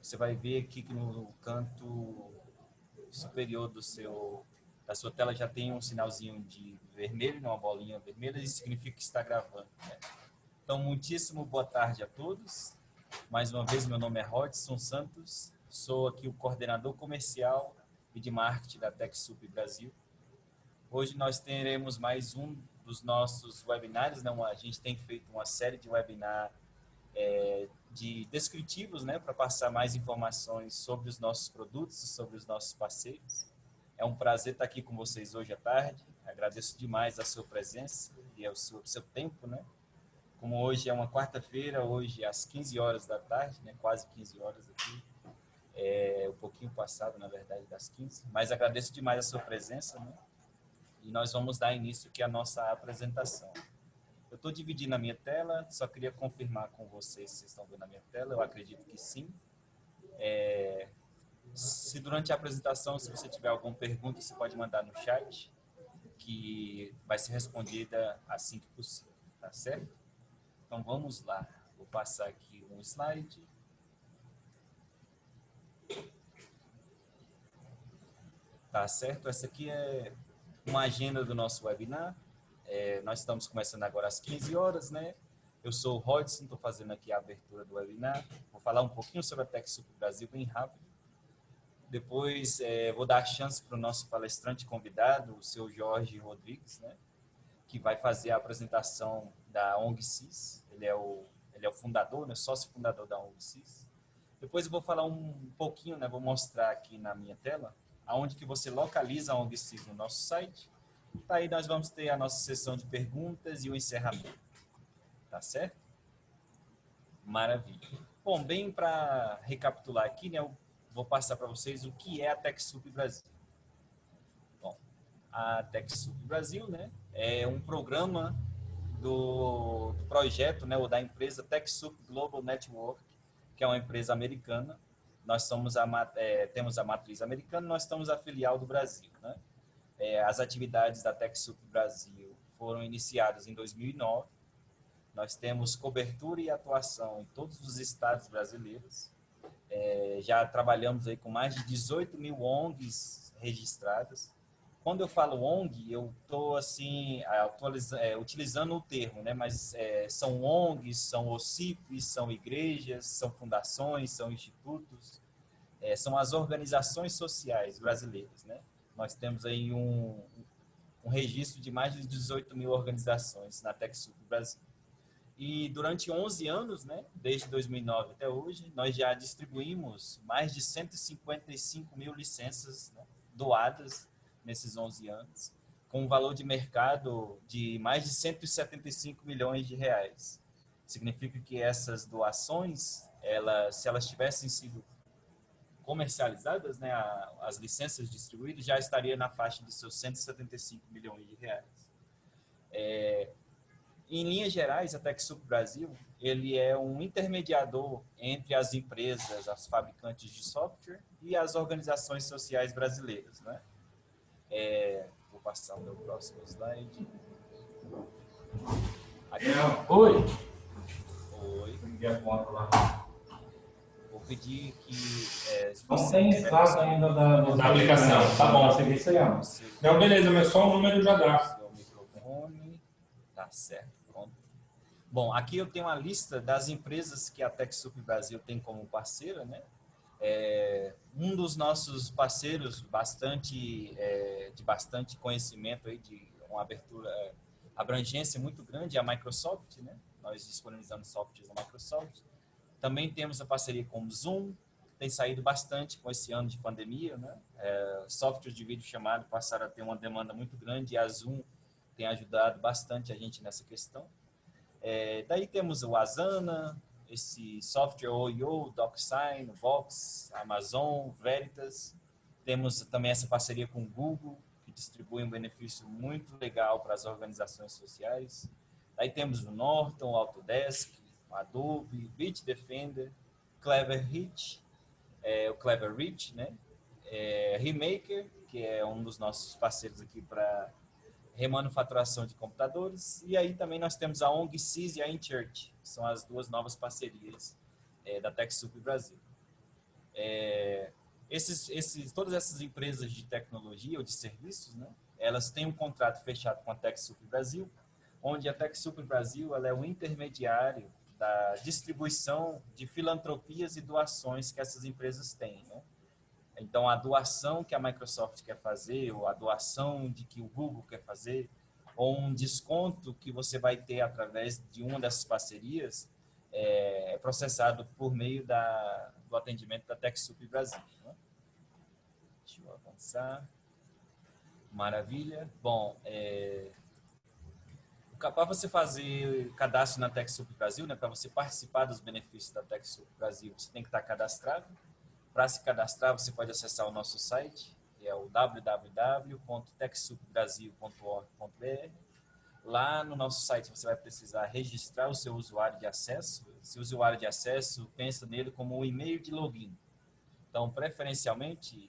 você vai ver aqui que no canto superior da sua tela já tem um sinalzinho de vermelho, uma bolinha vermelha, isso significa que está gravando, né? Então, muitíssimo boa tarde a todos. Mais uma vez, meu nome é Rodson Santos, sou aqui o coordenador comercial e de marketing da TechSoup Brasil. Hoje nós teremos mais um dos nossos webinários, né? A gente tem feito uma série de webinar de descritivos, né? Para passar mais informações sobre os nossos produtos e sobre os nossos parceiros. É um prazer estar aqui com vocês hoje à tarde. Agradeço demais a sua presença e o seu tempo, né? Como hoje é uma quarta-feira, hoje às 15 horas da tarde, né? Quase 15 horas aqui. Um pouquinho passado, na verdade, das 15. Mas agradeço demais a sua presença, né? E nós vamos dar início aqui à nossa apresentação. Eu estou dividindo a minha tela, só queria confirmar com vocês se vocês estão vendo a minha tela. Eu acredito que sim. Se durante a apresentação, se você tiver alguma pergunta, você pode mandar no chat, que vai ser respondida assim que possível, tá certo? Então, vamos lá. Vou passar aqui um slide. Tá certo? Essa aqui é uma agenda do nosso webinar. Nós estamos começando agora às 15 horas, né? Eu sou o Rodson, estou fazendo aqui a abertura do webinar. Vou falar um pouquinho sobre a TechSoup Brasil, bem rápido. Depois, vou dar a chance para o nosso palestrante convidado, o seu Jorge Rodrigues, né? Que vai fazer a apresentação da ONG CIS. Ele é o fundador, né? Sócio fundador da ONG CIS. Depois eu vou falar um pouquinho, né? Vou mostrar aqui na minha tela aonde que você localiza a ONG CIS no nosso site. Aí nós vamos ter a nossa sessão de perguntas e o encerramento. Tá certo? Maravilha. Bom, bem para recapitular aqui, né? Eu vou passar para vocês o que é a TechSoup Brasil. Bom, a TechSoup Brasil, né? É um programa do projeto, né? Ou da empresa TechSoup Global Network, que é uma empresa americana. Nós temos a matriz americana, nós estamos a filial do Brasil, né? As atividades da TechSoup Brasil foram iniciadas em 2009. Nós temos cobertura e atuação em todos os estados brasileiros. Já trabalhamos aí com mais de 18 mil ONGs registradas. Quando eu falo ONG, eu estou assim, utilizando o termo, né? Mas são ONGs, são OCIPs, são igrejas, são fundações, são institutos, são as organizações sociais brasileiras, né? Nós temos aí um registro de mais de 18 mil organizações na TechSoup Brasil. E durante 11 anos, né, desde 2009 até hoje, nós já distribuímos mais de 155 mil licenças, né, doadas nesses 11 anos, com um valor de mercado de mais de 175 milhões de reais. Significa que essas doações, se elas tivessem sido comercializadas, né, as licenças distribuídas, já estaria na faixa de seus 175 milhões de reais. Em linhas gerais, a TechSoup Brasil, ele é um intermediador entre as empresas, as fabricantes de software e as organizações sociais brasileiras, né? Vou passar o meu próximo slide. Aqui. Oi. Oi. Peguei a foto lá. Vou pedir que... não tem extrato ainda da aplicação. Tá bom, você isso aí. Não, beleza, mas só o número já dá. Seu microfone. Tá certo. Pronto. Bom, aqui eu tenho uma lista das empresas que a TechSoup Brasil tem como parceira, né? Um dos nossos parceiros de bastante conhecimento, aí, de uma abrangência muito grande é a Microsoft, né? Nós disponibilizamos softwares da Microsoft. Também temos a parceria com o Zoom, que tem saído bastante com esse ano de pandemia, né? Softwares de videochamada passaram a ter uma demanda muito grande e a Zoom tem ajudado bastante a gente nessa questão. Daí temos o Asana, esse software OYO, DocSign, Vox, Amazon, Veritas. Temos também essa parceria com o Google, que distribui um benefício muito legal para as organizações sociais. Daí temos o Norton, o Autodesk, o Adobe, Bitdefender, Cleverreach, o Cleverreach, né? Remaker, que é um dos nossos parceiros aqui para remanufaturação de computadores, e aí também nós temos a ONG CIS e a InChurch, que são as duas novas parcerias da TechSoup Brasil. Todas essas empresas de tecnologia ou de serviços, né, elas têm um contrato fechado com a TechSoup Brasil, onde a TechSoup Brasil ela é o intermediário da distribuição de filantropias e doações que essas empresas têm, né? Então, a doação que a Microsoft quer fazer, ou a doação de que o Google quer fazer, ou um desconto que você vai ter através de uma dessas parcerias, é processado por meio do atendimento da TechSoup Brasil, né? Deixa eu avançar. Maravilha. Bom, para você fazer cadastro na TechSoup Brasil, né, para você participar dos benefícios da TechSoup Brasil, você tem que estar cadastrado. Para se cadastrar, você pode acessar o nosso site, que é o www.techsoupbrasil.org.br. Lá no nosso site você vai precisar registrar o seu usuário de acesso. Esse usuário de acesso, pensa nele como um e-mail de login. Então, preferencialmente,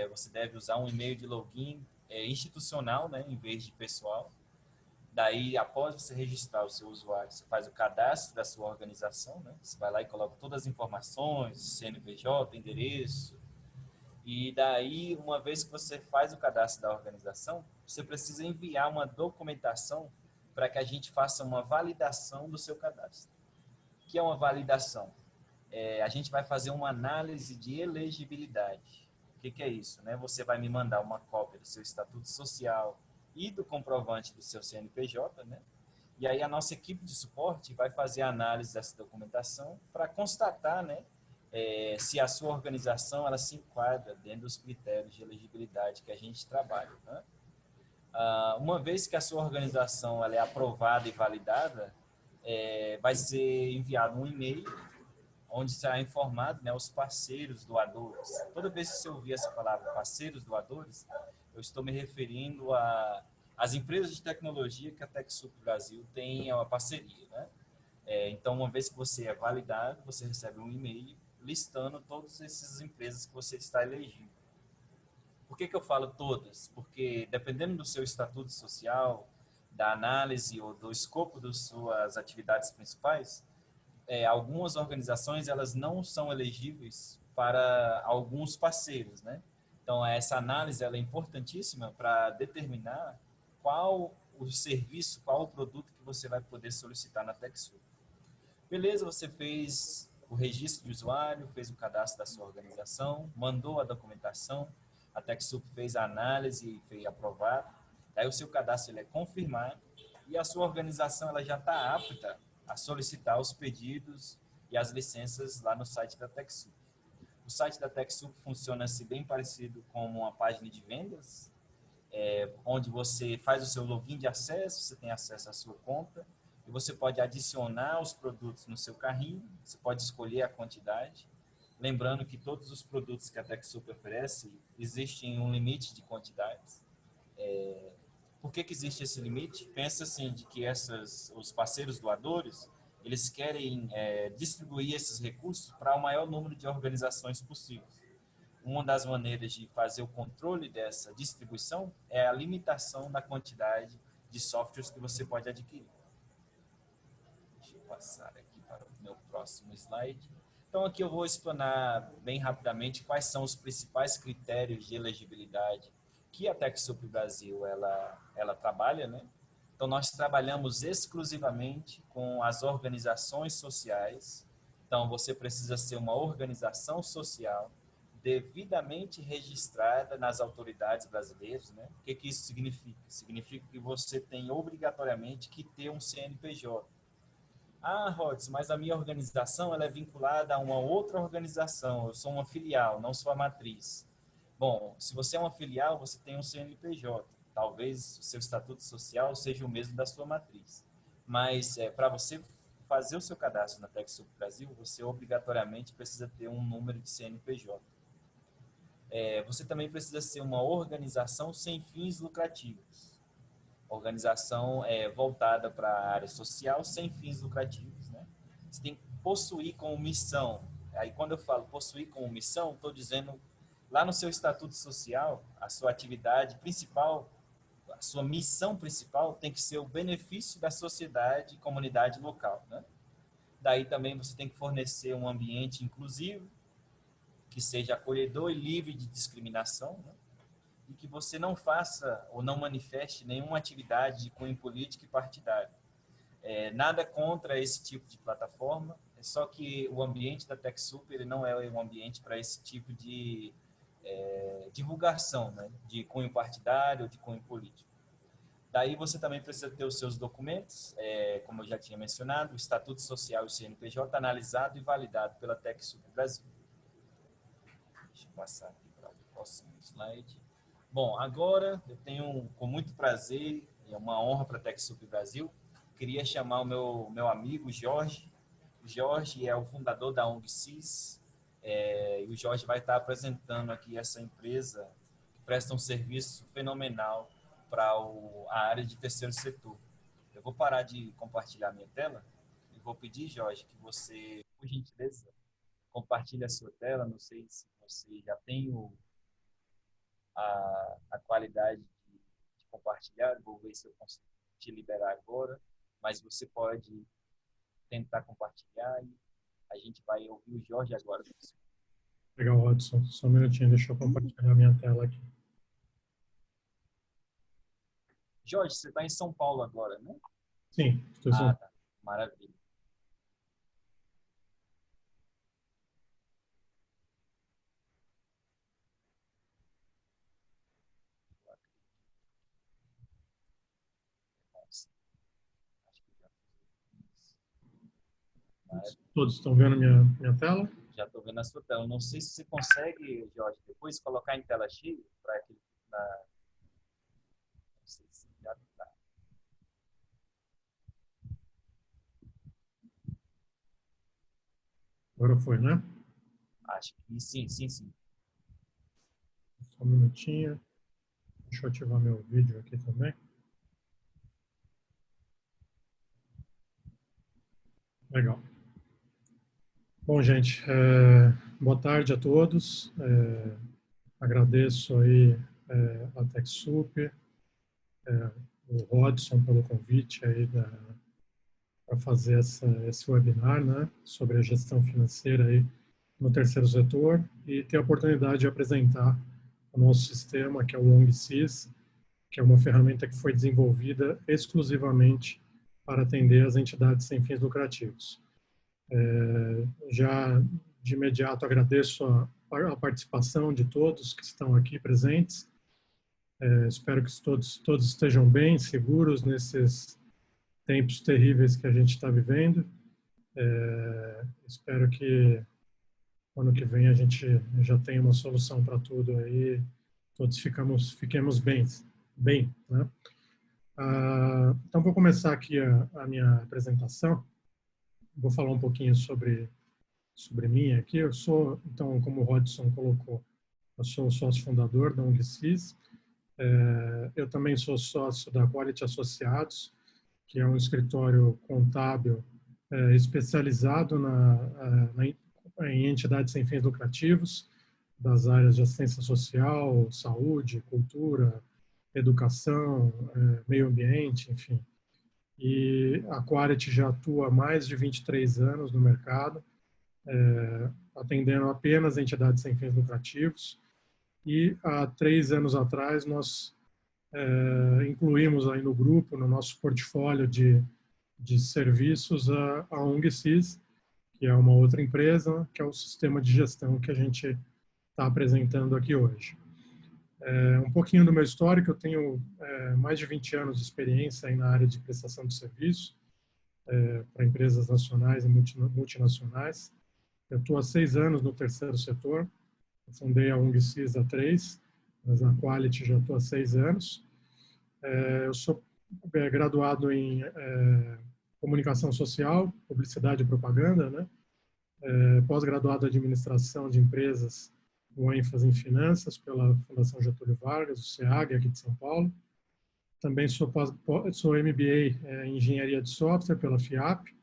você deve usar um e-mail de login institucional, né, em vez de pessoal. Daí, após você registrar o seu usuário, você faz o cadastro da sua organização, né? Você vai lá e coloca todas as informações, CNPJ, endereço. E daí, uma vez que você faz o cadastro da organização, você precisa enviar uma documentação para que a gente faça uma validação do seu cadastro. O que é uma validação? A gente vai fazer uma análise de elegibilidade. O que é isso, né? Você vai me mandar uma cópia do seu estatuto social e do comprovante do seu CNPJ, né? E aí a nossa equipe de suporte vai fazer a análise dessa documentação para constatar, né, se a sua organização ela se enquadra dentro dos critérios de elegibilidade que a gente trabalha, né? Uma vez que a sua organização ela é aprovada e validada, vai ser enviado um e-mail onde será informado, né, os parceiros doadores. Toda vez que você ouvir essa palavra parceiros doadores, eu estou me referindo às empresas de tecnologia que a TechSoup Brasil tem uma parceria, né? Então, uma vez que você é validado, você recebe um e-mail listando todas essas empresas que você está elegível. Por que eu falo todas? Porque dependendo do seu estatuto social, da análise ou do escopo das suas atividades principais, algumas organizações elas não são elegíveis para alguns parceiros, né? Então, essa análise ela é importantíssima para determinar qual o serviço, qual o produto que você vai poder solicitar na TechSoup. Beleza, você fez o registro de usuário, fez o cadastro da sua organização, mandou a documentação, a TechSoup fez a análise e foi aprovado. Daí o seu cadastro ele é confirmado e a sua organização ela já está apta a solicitar os pedidos e as licenças lá no site da TechSoup. O site da TechSoup funciona assim bem parecido com uma página de vendas, onde você faz o seu login de acesso, você tem acesso à sua conta, e você pode adicionar os produtos no seu carrinho, você pode escolher a quantidade. Lembrando que todos os produtos que a TechSoup oferece, existem um limite de quantidades. Por que existe esse limite? Pensa assim, de que os parceiros doadores, eles querem distribuir esses recursos para o maior número de organizações possível. Uma das maneiras de fazer o controle dessa distribuição é a limitação da quantidade de softwares que você pode adquirir. Deixa eu passar aqui para o meu próximo slide. Então, aqui eu vou explanar bem rapidamente quais são os principais critérios de elegibilidade que a TechSoup Brasil ela trabalha, né? Então, nós trabalhamos exclusivamente com as organizações sociais. Então, você precisa ser uma organização social devidamente registrada nas autoridades brasileiras, né? O que isso significa? Significa que você tem obrigatoriamente que ter um CNPJ. Rods, mas a minha organização ela é vinculada a uma outra organização, eu sou uma filial, não sou a matriz. Bom, se você é uma filial, você tem um CNPJ. Talvez o seu estatuto social seja o mesmo da sua matriz. Mas para você fazer o seu cadastro na TechSoup Brasil, você obrigatoriamente precisa ter um número de CNPJ. Você também precisa ser uma organização sem fins lucrativos. Organização voltada para a área social sem fins lucrativos, né? Você tem que possuir como missão. Aí, quando eu falo possuir como missão, estou dizendo lá no seu estatuto social, a sua atividade principal, a sua missão principal tem que ser o benefício da sociedade e comunidade local, né? Daí também você tem que fornecer um ambiente inclusivo, que seja acolhedor e livre de discriminação, né? E que você não faça ou não manifeste nenhuma atividade de cunho político e partidário. Nada contra esse tipo de plataforma, é só que o ambiente da TechSoup ele não é um ambiente para esse tipo de divulgação, né? De cunho partidário, de cunho político. Daí você também precisa ter os seus documentos, como eu já tinha mencionado, o Estatuto Social e o CNPJ analisado e validado pela TechSoup Brasil. Deixa eu passar aqui para o próximo slide. Bom, agora eu tenho, com muito prazer, e é uma honra para a TechSoup Brasil, queria chamar o meu amigo Jorge. O Jorge é o fundador da ONG CIS, e o Jorge vai estar apresentando aqui essa empresa que presta um serviço fenomenal para a área de terceiro setor. Eu vou parar de compartilhar minha tela e vou pedir, Jorge, que você, por gentileza, compartilhe a sua tela. Não sei se você já tem a qualidade de compartilhar, vou ver se eu consigo te liberar agora, mas você pode tentar compartilhar e a gente vai ouvir o Jorge agora. Legal, Watson. Só um minutinho, deixa eu compartilhar minha tela aqui. Jorge, você está em São Paulo agora, né? Sim, estou em São Paulo. Tá. Maravilha. Todos estão vendo minha tela? Já estou vendo a sua tela. Não sei se você consegue, Jorge, depois colocar em tela cheia para que não sei se já está. Agora foi, né? Acho que sim. Só um minutinho. Deixa eu ativar meu vídeo aqui também. Legal. Bom, gente, boa tarde a todos. Agradeço aí a TechSoup, o Rodson pelo convite aí para fazer esse webinar, né, sobre a gestão financeira aí no terceiro setor e ter a oportunidade de apresentar o nosso sistema, que é o ONG CIS, que é uma ferramenta que foi desenvolvida exclusivamente para atender as entidades sem fins lucrativos. Já de imediato agradeço a participação de todos que estão aqui presentes. Espero que todos estejam bem, seguros nesses tempos terríveis que a gente está vivendo. Espero que ano que vem a gente já tenha uma solução para tudo aí, todos fiquemos bem, né? Então vou começar aqui a minha apresentação. Vou falar um pouquinho sobre mim aqui. Eu sou, então, como o Rodson colocou, eu sou o sócio fundador da ONG CIS. Eu também sou sócio da Quality Associados, que é um escritório contábil especializado em entidades sem fins lucrativos, das áreas de assistência social, saúde, cultura, educação, meio ambiente, enfim. E a Quality já atua há mais de 23 anos no mercado, atendendo apenas entidades sem fins lucrativos. E há 3 anos atrás nós incluímos aí no grupo, no nosso portfólio de serviços, a ONG CIS, que é uma outra empresa, que é o sistema de gestão que a gente está apresentando aqui hoje. Um pouquinho do meu histórico: eu tenho mais de 20 anos de experiência aí na área de prestação de serviço para empresas nacionais e multinacionais. Eu estou há 6 anos no terceiro setor. Eu fundei a ONG CIS há 3, mas na Quality já estou há 6 anos. Eu sou graduado em comunicação social, publicidade e propaganda, né? Pós-graduado em administração de empresas com ênfase em finanças pela Fundação Getúlio Vargas, o SEAG, aqui de São Paulo. Também sou MBA em engenharia de software pela FIAP.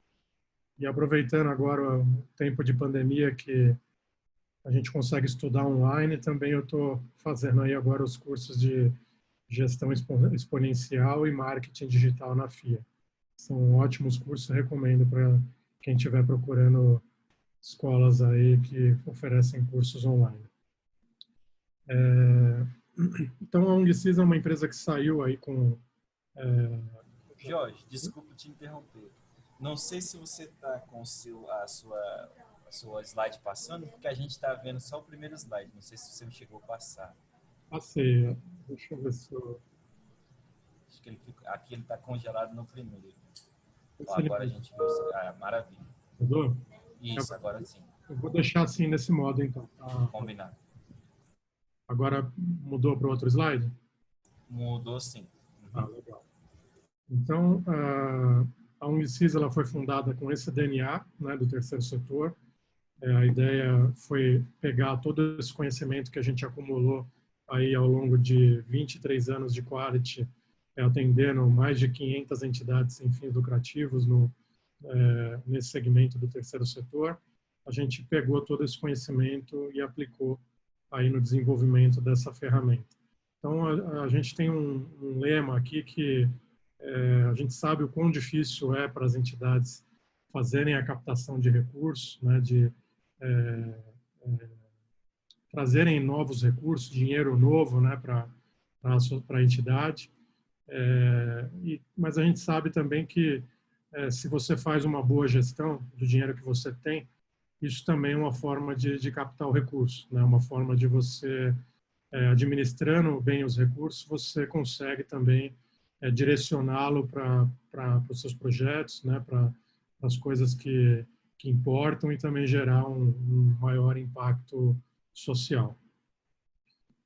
E aproveitando agora o tempo de pandemia que a gente consegue estudar online, também eu estou fazendo aí agora os cursos de gestão exponencial e marketing digital na FIA. São ótimos cursos, recomendo para quem estiver procurando escolas aí que oferecem cursos online. Então, a UNGCIS é uma empresa que saiu aí com... Jorge, desculpa te interromper. Não sei se você está com a sua slide passando, porque a gente está vendo só o primeiro slide. Não sei se você chegou a passar. Passei, deixa eu ver se eu... Acho que aqui ele está congelado no primeiro. Ó, Se ele agora a gente viu. Ah, maravilha. mudou. Isso, agora sim. Eu vou deixar assim nesse modo, então. Combinado. Agora mudou para o outro slide? Mudou sim. Ah, legal. Então, a UNGCIS ela foi fundada com esse DNA, né, do terceiro setor. A ideia foi pegar todo esse conhecimento que a gente acumulou aí ao longo de 23 anos de Quality, atendendo mais de 500 entidades sem fins lucrativos nesse segmento do terceiro setor. A gente pegou todo esse conhecimento e aplicou aí no desenvolvimento dessa ferramenta. Então, a gente tem um lema aqui que a gente sabe o quão difícil é para as entidades fazerem a captação de recursos, né, de trazerem novos recursos, dinheiro novo, né, para a entidade. Mas a gente sabe também que se você faz uma boa gestão do dinheiro que você tem, isso também é uma forma de captar o recurso, né, uma forma de você, administrando bem os recursos, você consegue também direcioná-lo para os seus projetos, né, para as coisas que importam e também gerar um maior impacto social.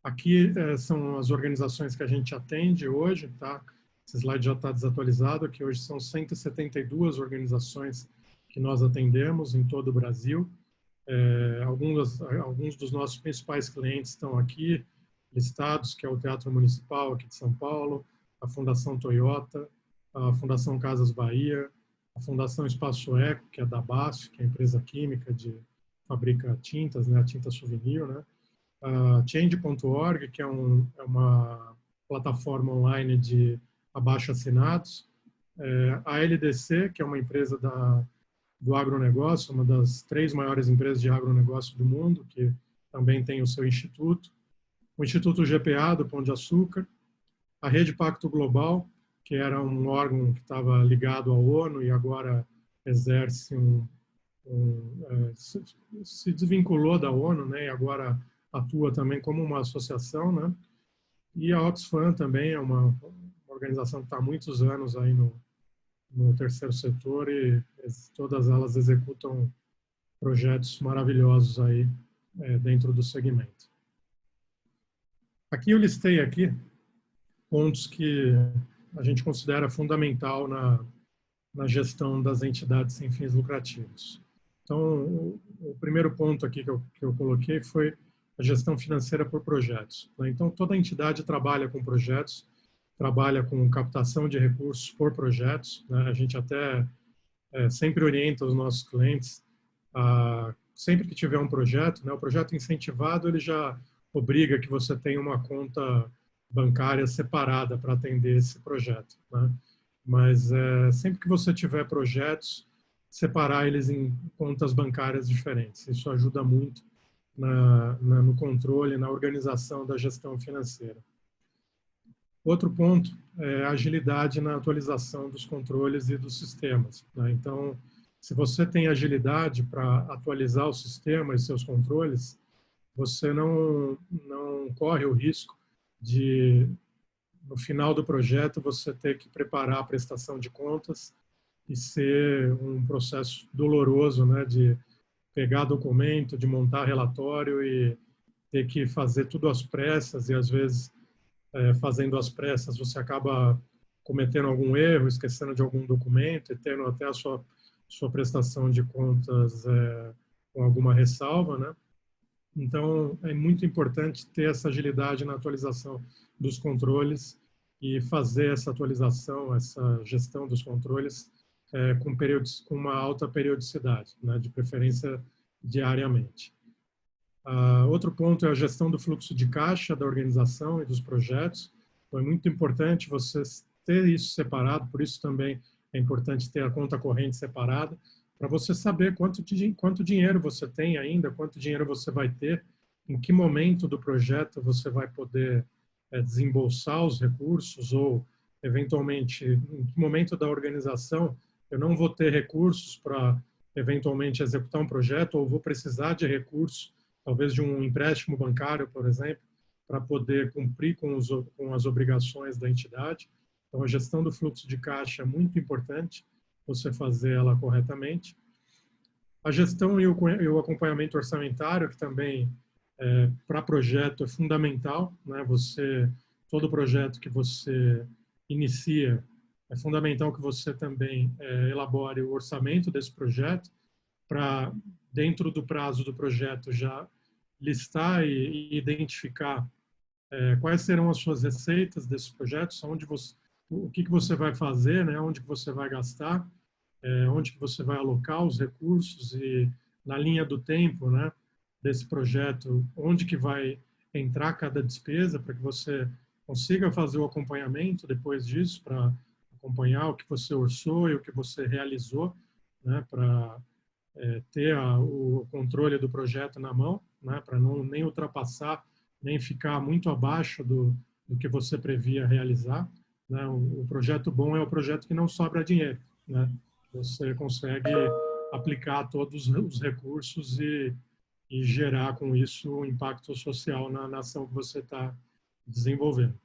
Aqui são as organizações que a gente atende hoje, tá? Esse slide já está desatualizado, aqui hoje são 172 organizações que nós atendemos em todo o Brasil. Alguns dos nossos principais clientes estão aqui listados, que é o Teatro Municipal aqui de São Paulo, a Fundação Toyota, a Fundação Casas Bahia, a Fundação Espaço Eco, que é da BASF, que é a empresa química que fabrica tintas, né, a tinta souvenir, né? A Change.org, que é uma plataforma online de abaixo-assinados, a LDC, que é uma empresa do agronegócio, uma das 3 maiores empresas de agronegócio do mundo, que também tem o seu instituto, o Instituto GPA, do Pão de Açúcar, a Rede Pacto Global, que era um órgão que estava ligado à ONU e agora exerce se desvinculou da ONU, né, e agora atua também como uma associação, né, e a Oxfam também é uma organização que está há muitos anos aí no terceiro setor e todas elas executam projetos maravilhosos aí dentro do segmento. Aqui eu listei aqui pontos que a gente considera fundamental na gestão das entidades sem fins lucrativos. Então, o primeiro ponto aqui que eu coloquei foi a gestão financeira por projetos. Então, toda entidade trabalha com projetos, trabalha com captação de recursos por projetos. A gente até sempre orienta os nossos clientes sempre que tiver um projeto, o projeto incentivado, ele já obriga que você tenha uma conta bancária separada para atender esse projeto, né? Mas sempre que você tiver projetos, separar eles em contas bancárias diferentes. Isso ajuda muito no controle, na organização da gestão financeira. Outro ponto é a agilidade na atualização dos controles e dos sistemas, né? Então, se você tem agilidade para atualizar o sistema e seus controles, você não corre o risco de, no final do projeto, você ter que preparar a prestação de contas e ser um processo doloroso, né, de pegar documento, de montar relatório e ter que fazer tudo às pressas e, às vezes, fazendo às pressas, você acaba cometendo algum erro, esquecendo de algum documento e tendo até a sua prestação de contas com alguma ressalva, né? Então, é muito importante ter essa agilidade na atualização dos controles e fazer essa atualização, essa gestão dos controles com uma alta periodicidade, né? De preferência diariamente. Outro ponto é a gestão do fluxo de caixa da organização e dos projetos. Então, é muito importante você ter isso separado, por isso também é importante ter a conta corrente separada, para você saber quanto dinheiro você tem ainda, quanto dinheiro você vai ter, em que momento do projeto você vai poder desembolsar os recursos ou, eventualmente, em que momento da organização eu não vou ter recursos para, eventualmente, executar um projeto ou vou precisar de recursos, talvez de um empréstimo bancário, por exemplo, para poder cumprir com as obrigações da entidade. Então, a gestão do fluxo de caixa é muito importante, você fazer ela corretamente. A gestão e o acompanhamento orçamentário, que também para projeto é fundamental, né? Todo projeto que você inicia, é fundamental que você também elabore o orçamento desse projeto para, dentro do prazo do projeto, já listar e identificar quais serão as suas receitas desses projetos, o que você vai fazer, né? Onde que você vai gastar, onde que você vai alocar os recursos e na linha do tempo, né, desse projeto, onde que vai entrar cada despesa para que você consiga fazer o acompanhamento depois disso, para acompanhar o que você orçou e o que você realizou, né, para ter o controle do projeto na mão, né, para não nem ultrapassar, nem ficar muito abaixo do que você previa realizar. Né? O projeto bom é o projeto que não sobra dinheiro, né? Você consegue aplicar todos os recursos e gerar com isso um impacto social na ação que você está desenvolvendo.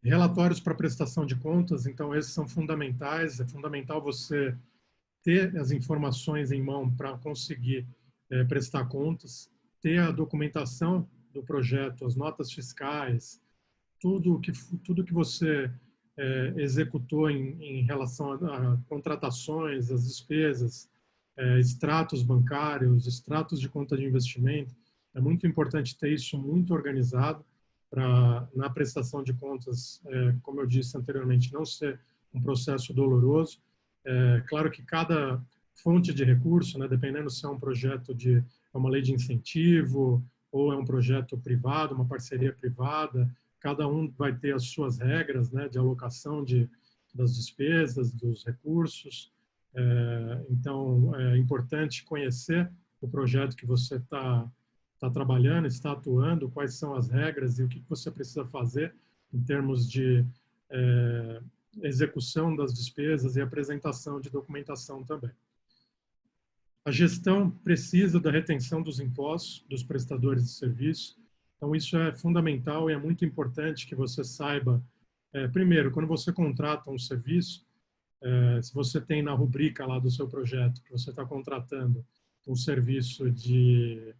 Relatórios para prestação de contas, então esses são fundamentais, é fundamental você ter as informações em mão para conseguir prestar contas, ter a documentação do projeto, as notas fiscais, tudo que você executou em relação a contratações, as despesas, extratos bancários, extratos de conta de investimento. É muito importante ter isso muito organizado para, na prestação de contas, como eu disse anteriormente, não ser um processo doloroso. Claro que cada fonte de recurso, né, dependendo se é um projeto é uma lei de incentivo ou é um projeto privado, uma parceria privada, cada um vai ter as suas regras, né, de alocação das despesas, dos recursos. Então, é importante conhecer o projeto que você está trabalhando, está atuando, quais são as regras e o que você precisa fazer em termos de execução das despesas e apresentação de documentação também. A gestão precisa da retenção dos impostos dos prestadores de serviço. Então, isso é fundamental e é muito importante que você saiba, primeiro, quando você contrata um serviço, se você tem na rubrica lá do seu projeto que você está contratando um serviço de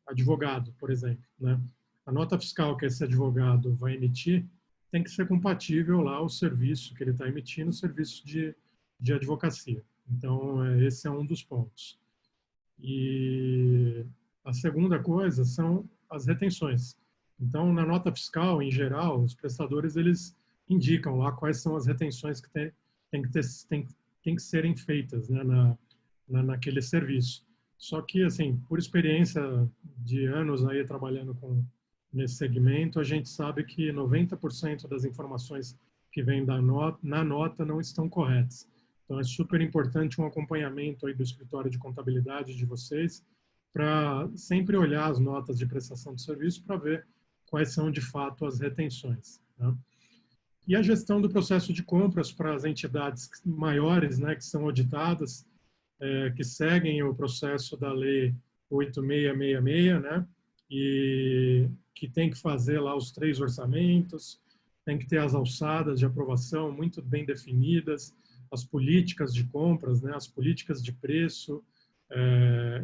advogado, por exemplo, né? A nota fiscal que esse advogado vai emitir tem que ser compatível lá ao serviço que ele está emitindo, o serviço de advocacia. Então, esse é um dos pontos. E a segunda coisa são as retenções. Então, na nota fiscal, em geral, os prestadores eles indicam lá quais são as retenções que tem que serem feitas, né, naquele serviço. Só que, assim, por experiência de anos aí trabalhando nesse segmento, a gente sabe que 90% das informações que vêm na nota não estão corretas. Então, é super importante um acompanhamento aí do escritório de contabilidade de vocês para sempre olhar as notas de prestação de serviço para ver quais são, de fato, as retenções. Né? E a gestão do processo de compras para as entidades maiores, né, que são auditadas, que seguem o processo da Lei 8666, né, e que tem que fazer lá os 3 orçamentos, tem que ter as alçadas de aprovação muito bem definidas, as políticas de compras, né, as políticas de preço.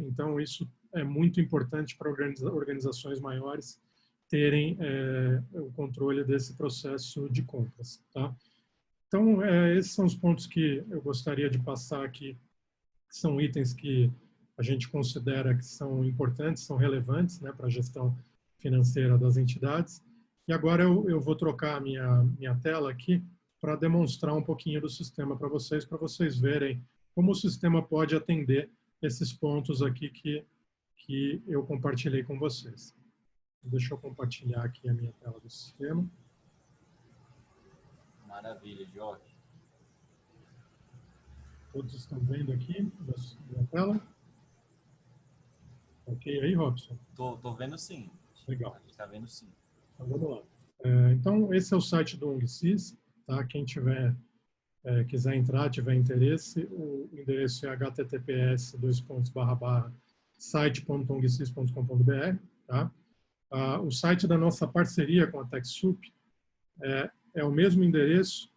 Então, isso é muito importante para organizações maiores terem o controle desse processo de compras. Tá? Então, esses são os pontos que eu gostaria de passar aqui, que são itens que a gente considera que são importantes, são relevantes, né, para a gestão financeira das entidades. E agora eu vou trocar a minha tela aqui para demonstrar um pouquinho do sistema para vocês verem como o sistema pode atender esses pontos aqui que eu compartilhei com vocês. Deixa eu compartilhar aqui a minha tela do sistema. Maravilha, Jorge. Todos estão vendo aqui na tela? Ok aí, Robson? Tô vendo sim. Legal. A gente está vendo sim. Então, vamos lá. Então, esse é o site do ONGSys, tá? Quem quiser entrar, tiver interesse, o endereço é https://site.ongssys.com.br, tá? O site da nossa parceria com a TechSoup é o mesmo endereço,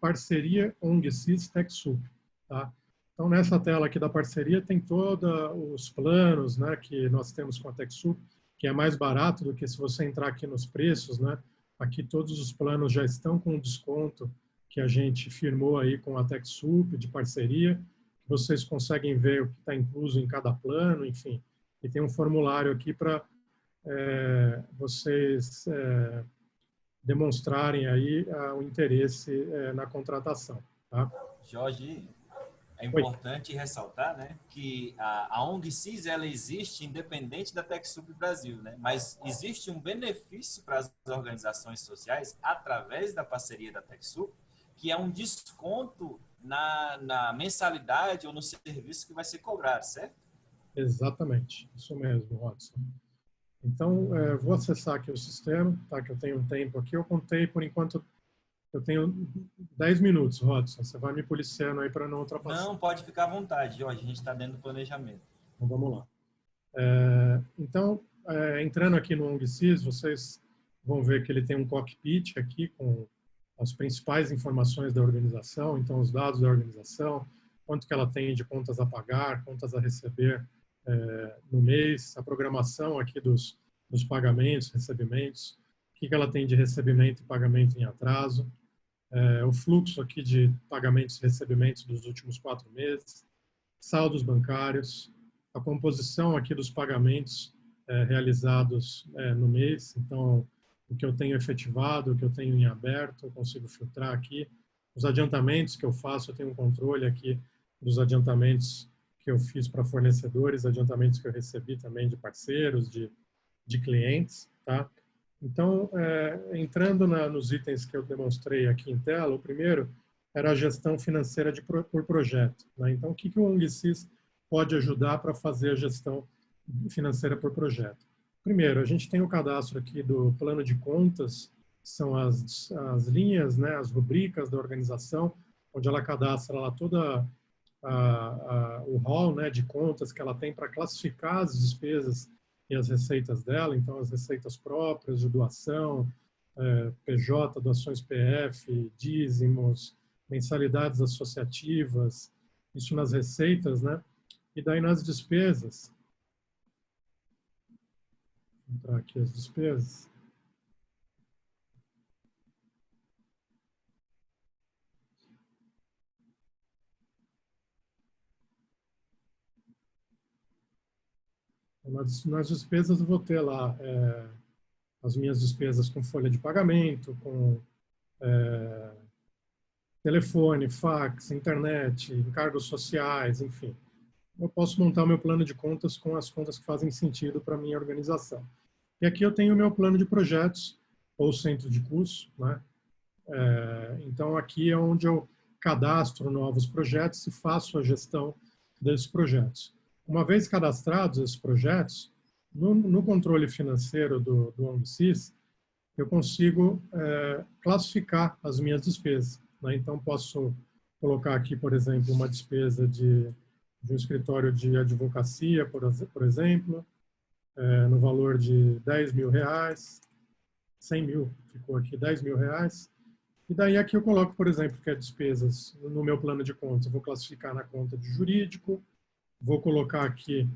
/parceria ONGSys TechSoup, tá? Então, nessa tela aqui da parceria tem todos os planos, né, que nós temos com a TechSoup, que é mais barato do que se você entrar aqui nos preços, né? Aqui todos os planos já estão com desconto que a gente firmou aí com a TechSoup de parceria. Vocês conseguem ver o que está incluso em cada plano, enfim. E tem um formulário aqui para vocês demonstrarem aí o interesse na contratação, tá? Jorge, é Oi. importante ressaltar, né, que a ONGSys ela existe independente da TechSoup Brasil, né? Mas existe um benefício para as organizações sociais através da parceria da TechSoup, que é um desconto na mensalidade ou no serviço que vai ser cobrado, certo? Exatamente, isso mesmo, Watson. Então, vou acessar aqui o sistema, tá? Que eu tenho um tempo aqui. Eu contei, por enquanto, eu tenho 10 minutos, Watson. Você vai me policiando aí para não ultrapassar. Não, pode ficar à vontade, Jorge. A gente está dentro do planejamento. Então, vamos lá. Então, entrando aqui no ONGSys, vocês vão ver que ele tem um cockpit aqui com as principais informações da organização, então os dados da organização, quanto que ela tem de contas a pagar, contas a receber no mês, a programação aqui dos pagamentos, recebimentos, o que ela tem de recebimento e pagamento em atraso, o fluxo aqui de pagamentos e recebimentos dos últimos 4 meses, saldos bancários, a composição aqui dos pagamentos realizados no mês, então o que eu tenho efetivado, o que eu tenho em aberto, eu consigo filtrar aqui. Os adiantamentos que eu faço, eu tenho um controle aqui dos adiantamentos que eu fiz para fornecedores, adiantamentos que eu recebi também de parceiros, de clientes, tá? Então, entrando nos itens que eu demonstrei aqui em tela, o primeiro era a gestão financeira por projeto, né? Então, o que o ONGSys pode ajudar para fazer a gestão financeira por projeto? Primeiro, a gente tem o cadastro aqui do plano de contas, são as linhas, né, as rubricas da organização, onde ela cadastra lá toda o hall, né, de contas que ela tem para classificar as despesas e as receitas dela, então as receitas próprias de doação, PJ, doações PF, dízimos, mensalidades associativas, isso nas receitas, né? E daí nas despesas, vou entrar aqui as despesas. Nas despesas eu vou ter lá as minhas despesas com folha de pagamento, com telefone, fax, internet, encargos sociais, enfim. Eu posso montar o meu plano de contas com as contas que fazem sentido para a minha organização. E aqui eu tenho o meu plano de projetos, ou centro de curso, né? Então, aqui é onde eu cadastro novos projetos e faço a gestão desses projetos. Uma vez cadastrados esses projetos, no controle financeiro do ONGSys, eu consigo classificar as minhas despesas, né? Então, posso colocar aqui, por exemplo, uma despesa de um escritório de advocacia, por exemplo, no valor de R$10.000, 100 mil, ficou aqui R$10.000. E daí aqui eu coloco, por exemplo, que é despesas no meu plano de contas, eu vou classificar na conta de jurídico, vou colocar aqui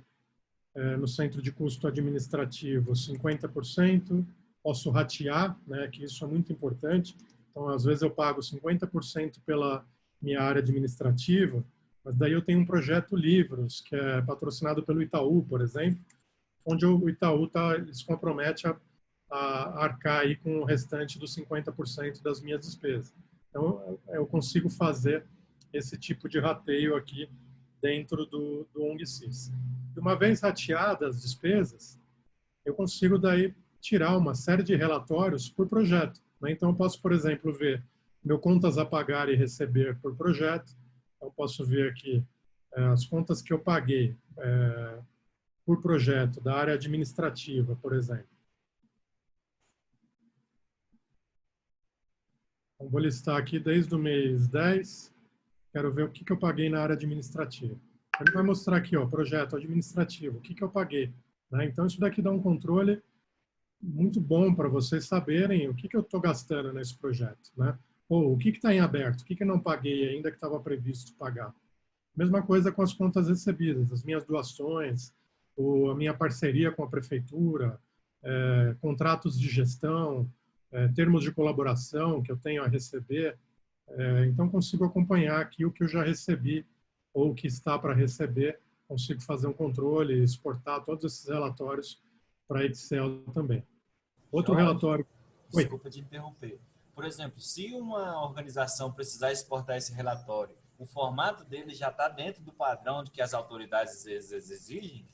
no centro de custo administrativo 50%, posso ratear, né, que isso é muito importante. Então, às vezes eu pago 50% pela minha área administrativa, mas daí eu tenho um projeto Livros, que é patrocinado pelo Itaú, por exemplo, onde o Itaú se compromete a arcar aí com o restante dos 50% das minhas despesas. Então, eu consigo fazer esse tipo de rateio aqui dentro do ONGSys. E uma vez rateadas as despesas, eu consigo daí tirar uma série de relatórios por projeto, né? Então, eu posso, por exemplo, ver meu contas a pagar e receber por projeto, Então, posso ver aqui as contas que eu paguei por projeto da área administrativa, por exemplo. Então, vou listar aqui desde o mês 10, quero ver o que eu paguei na área administrativa. Ele vai mostrar aqui, ó, projeto administrativo, o que eu paguei, né? Então, isso daqui dá um controle muito bom para vocês saberem o que eu estou gastando nesse projeto, né? Ou o que está em aberto, o que eu não paguei ainda que estava previsto pagar. Mesma coisa com as contas recebidas, as minhas doações, a minha parceria com a prefeitura, contratos de gestão, termos de colaboração que eu tenho a receber. Então, consigo acompanhar aqui o que eu já recebi ou o que está para receber, consigo fazer um controle, exportar todos esses relatórios para Excel também. Outro Jorge, relatório... desculpa te interromper. Por exemplo, se uma organização precisar exportar esse relatório, o formato dele já está dentro do padrão de que as autoridades às vezes exigem?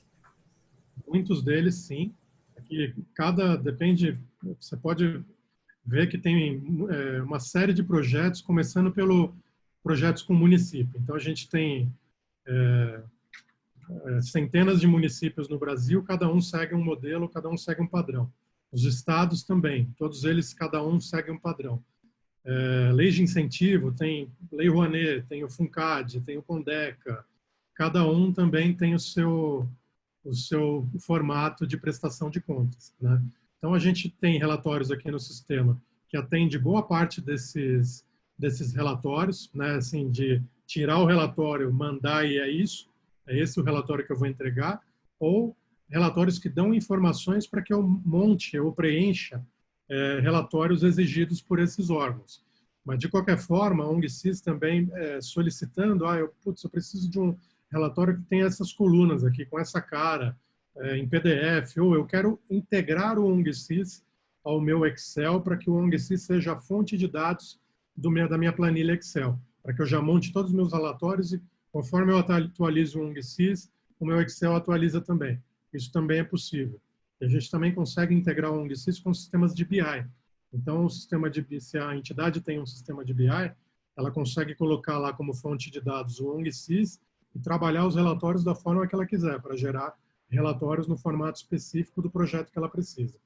Muitos deles, sim. Aqui, depende, você pode ver que tem uma série de projetos, começando pelo projetos com município. Então, a gente tem centenas de municípios no Brasil, cada um segue um modelo, cada um segue um padrão. Os estados também, todos eles, cada um segue um padrão. Lei de incentivo, tem Lei Rouanet, tem o FUNCAD, tem o CONDECA, cada um também tem o seu formato de prestação de contas, né? Então, a gente tem relatórios aqui no sistema que atende boa parte desses relatórios, né? Assim, de tirar o relatório, mandar e é isso, é esse o relatório que eu vou entregar, ou relatórios que dão informações para que eu monte ou preencha relatórios exigidos por esses órgãos. Mas, de qualquer forma, a ONG-CIS também solicitando, eu preciso de um relatório que tem essas colunas aqui, com essa cara, em PDF, ou eu quero integrar o ONG-CIS ao meu Excel para que o ONG-CIS seja a fonte de dados da minha planilha Excel, para que eu já monte todos os meus relatórios e, conforme eu atualizo o ONG-CIS, o meu Excel atualiza também. Isso também é possível. E a gente também consegue integrar o ONG-CIS com sistemas de BI. Então, se a entidade tem um sistema de BI, ela consegue colocar lá como fonte de dados o ONG-CIS e trabalhar os relatórios da forma que ela quiser, para gerar relatórios no formato específico do projeto que ela precisa.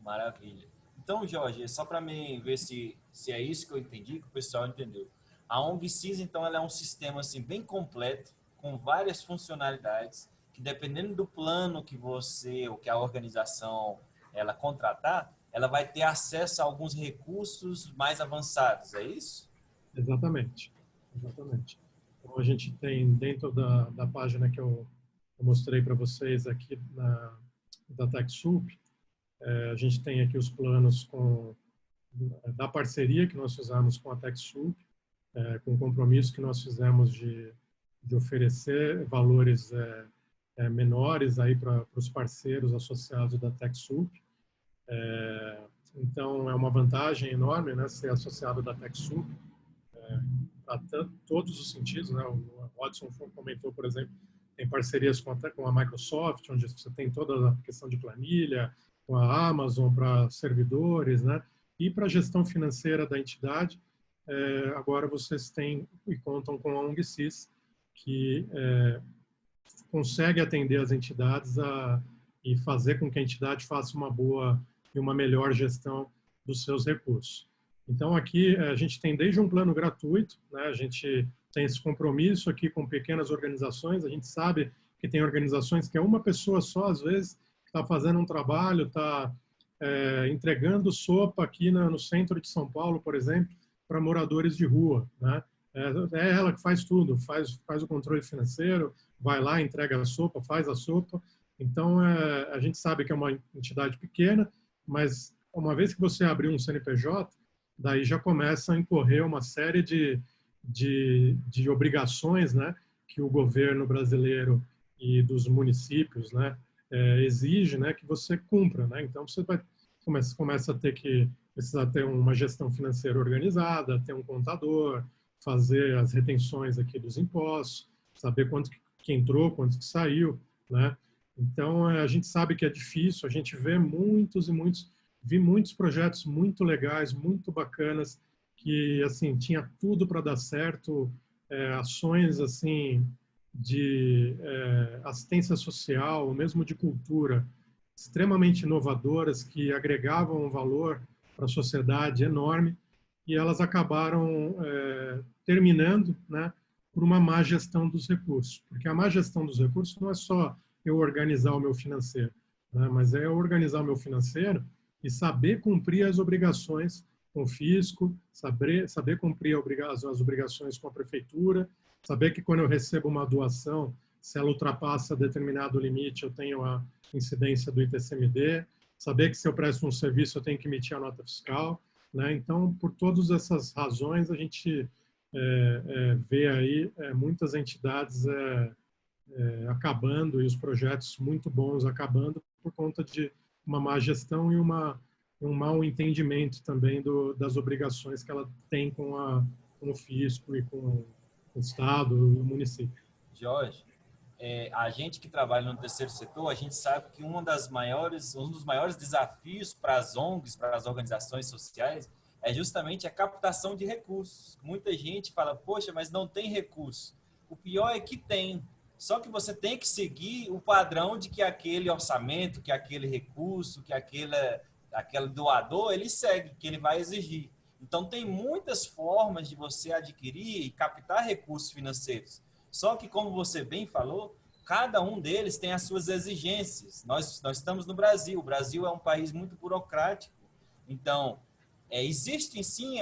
Maravilha. Então, Jorge, só para mim ver se é isso que eu entendi, que o pessoal entendeu. A ONG-CIS, então, ela é um sistema assim, bem completo, com várias funcionalidades, que dependendo do plano que você ou que a organização ela contratar, ela vai ter acesso a alguns recursos mais avançados, é isso? Exatamente. Exatamente. Então, a gente tem dentro da página que eu mostrei para vocês aqui da TechSoup, a gente tem aqui os planos da parceria que nós fizemos com a TechSoup, com o compromisso que nós fizemos de oferecer valores menores aí para os parceiros associados da TechSoup. Então, é uma vantagem enorme, né, ser associado da TechSoup, para todos os sentidos, né? O Watson comentou, por exemplo, tem parcerias com a Microsoft, onde você tem toda a questão de planilha, com a Amazon para servidores, né? E para a gestão financeira da entidade, agora vocês têm e contam com a ONG-CIS, que consegue atender as entidades e fazer com que a entidade faça uma boa e uma melhor gestão dos seus recursos. Então, aqui a gente tem desde um plano gratuito, né? A gente tem esse compromisso aqui com pequenas organizações, a gente sabe que tem organizações que é uma pessoa só, às vezes, está fazendo um trabalho, está entregando sopa aqui no centro de São Paulo, por exemplo, para moradores de rua, né? É ela que faz tudo, faz o controle financeiro, vai lá, entrega a sopa, faz a sopa. Então, a gente sabe que é uma entidade pequena, mas uma vez que você abrir um CNPJ, daí já começa a incorrer uma série de obrigações, né, que o governo brasileiro e dos municípios, né, exige, né, que você cumpra, né? Então você começa a precisar ter uma gestão financeira organizada, ter um contador, fazer as retenções aqui dos impostos, saber quanto que entrou, quanto que saiu, né? Então a gente sabe que é difícil, a gente vê vi muitos projetos muito legais, muito bacanas, que assim tinha tudo para dar certo, ações assim de assistência social, ou mesmo de cultura, extremamente inovadoras que agregavam um valor para a sociedade enorme, e elas acabaram terminando, né, por uma má gestão dos recursos, porque a má gestão dos recursos não é só eu organizar o meu financeiro, né, mas é eu organizar o meu financeiro e saber cumprir as obrigações com o fisco, saber cumprir as obrigações com a prefeitura, saber que quando eu recebo uma doação, se ela ultrapassa determinado limite, eu tenho a incidência do ITCMD, saber que se eu presto um serviço, eu tenho que emitir a nota fiscal, né? Então, por todas essas razões, a gente vê aí muitas entidades acabando e os projetos muito bons acabando por conta de uma má gestão e um mau entendimento também das obrigações que ela tem com o fisco e com o Estado e o município. Jorge, a gente que trabalha no terceiro setor, a gente sabe que um dos maiores desafios para as ONGs, para as organizações sociais, é justamente a captação de recursos. Muita gente fala, poxa, mas não tem recurso. O pior é que tem. Só que você tem que seguir o padrão de que aquele orçamento, que aquele recurso, que aquele doador, ele segue, que ele vai exigir. Então, tem muitas formas de você adquirir e captar recursos financeiros. Só que, como você bem falou, cada um deles tem as suas exigências. Nós estamos no Brasil. O Brasil é um país muito burocrático. Então, existem sim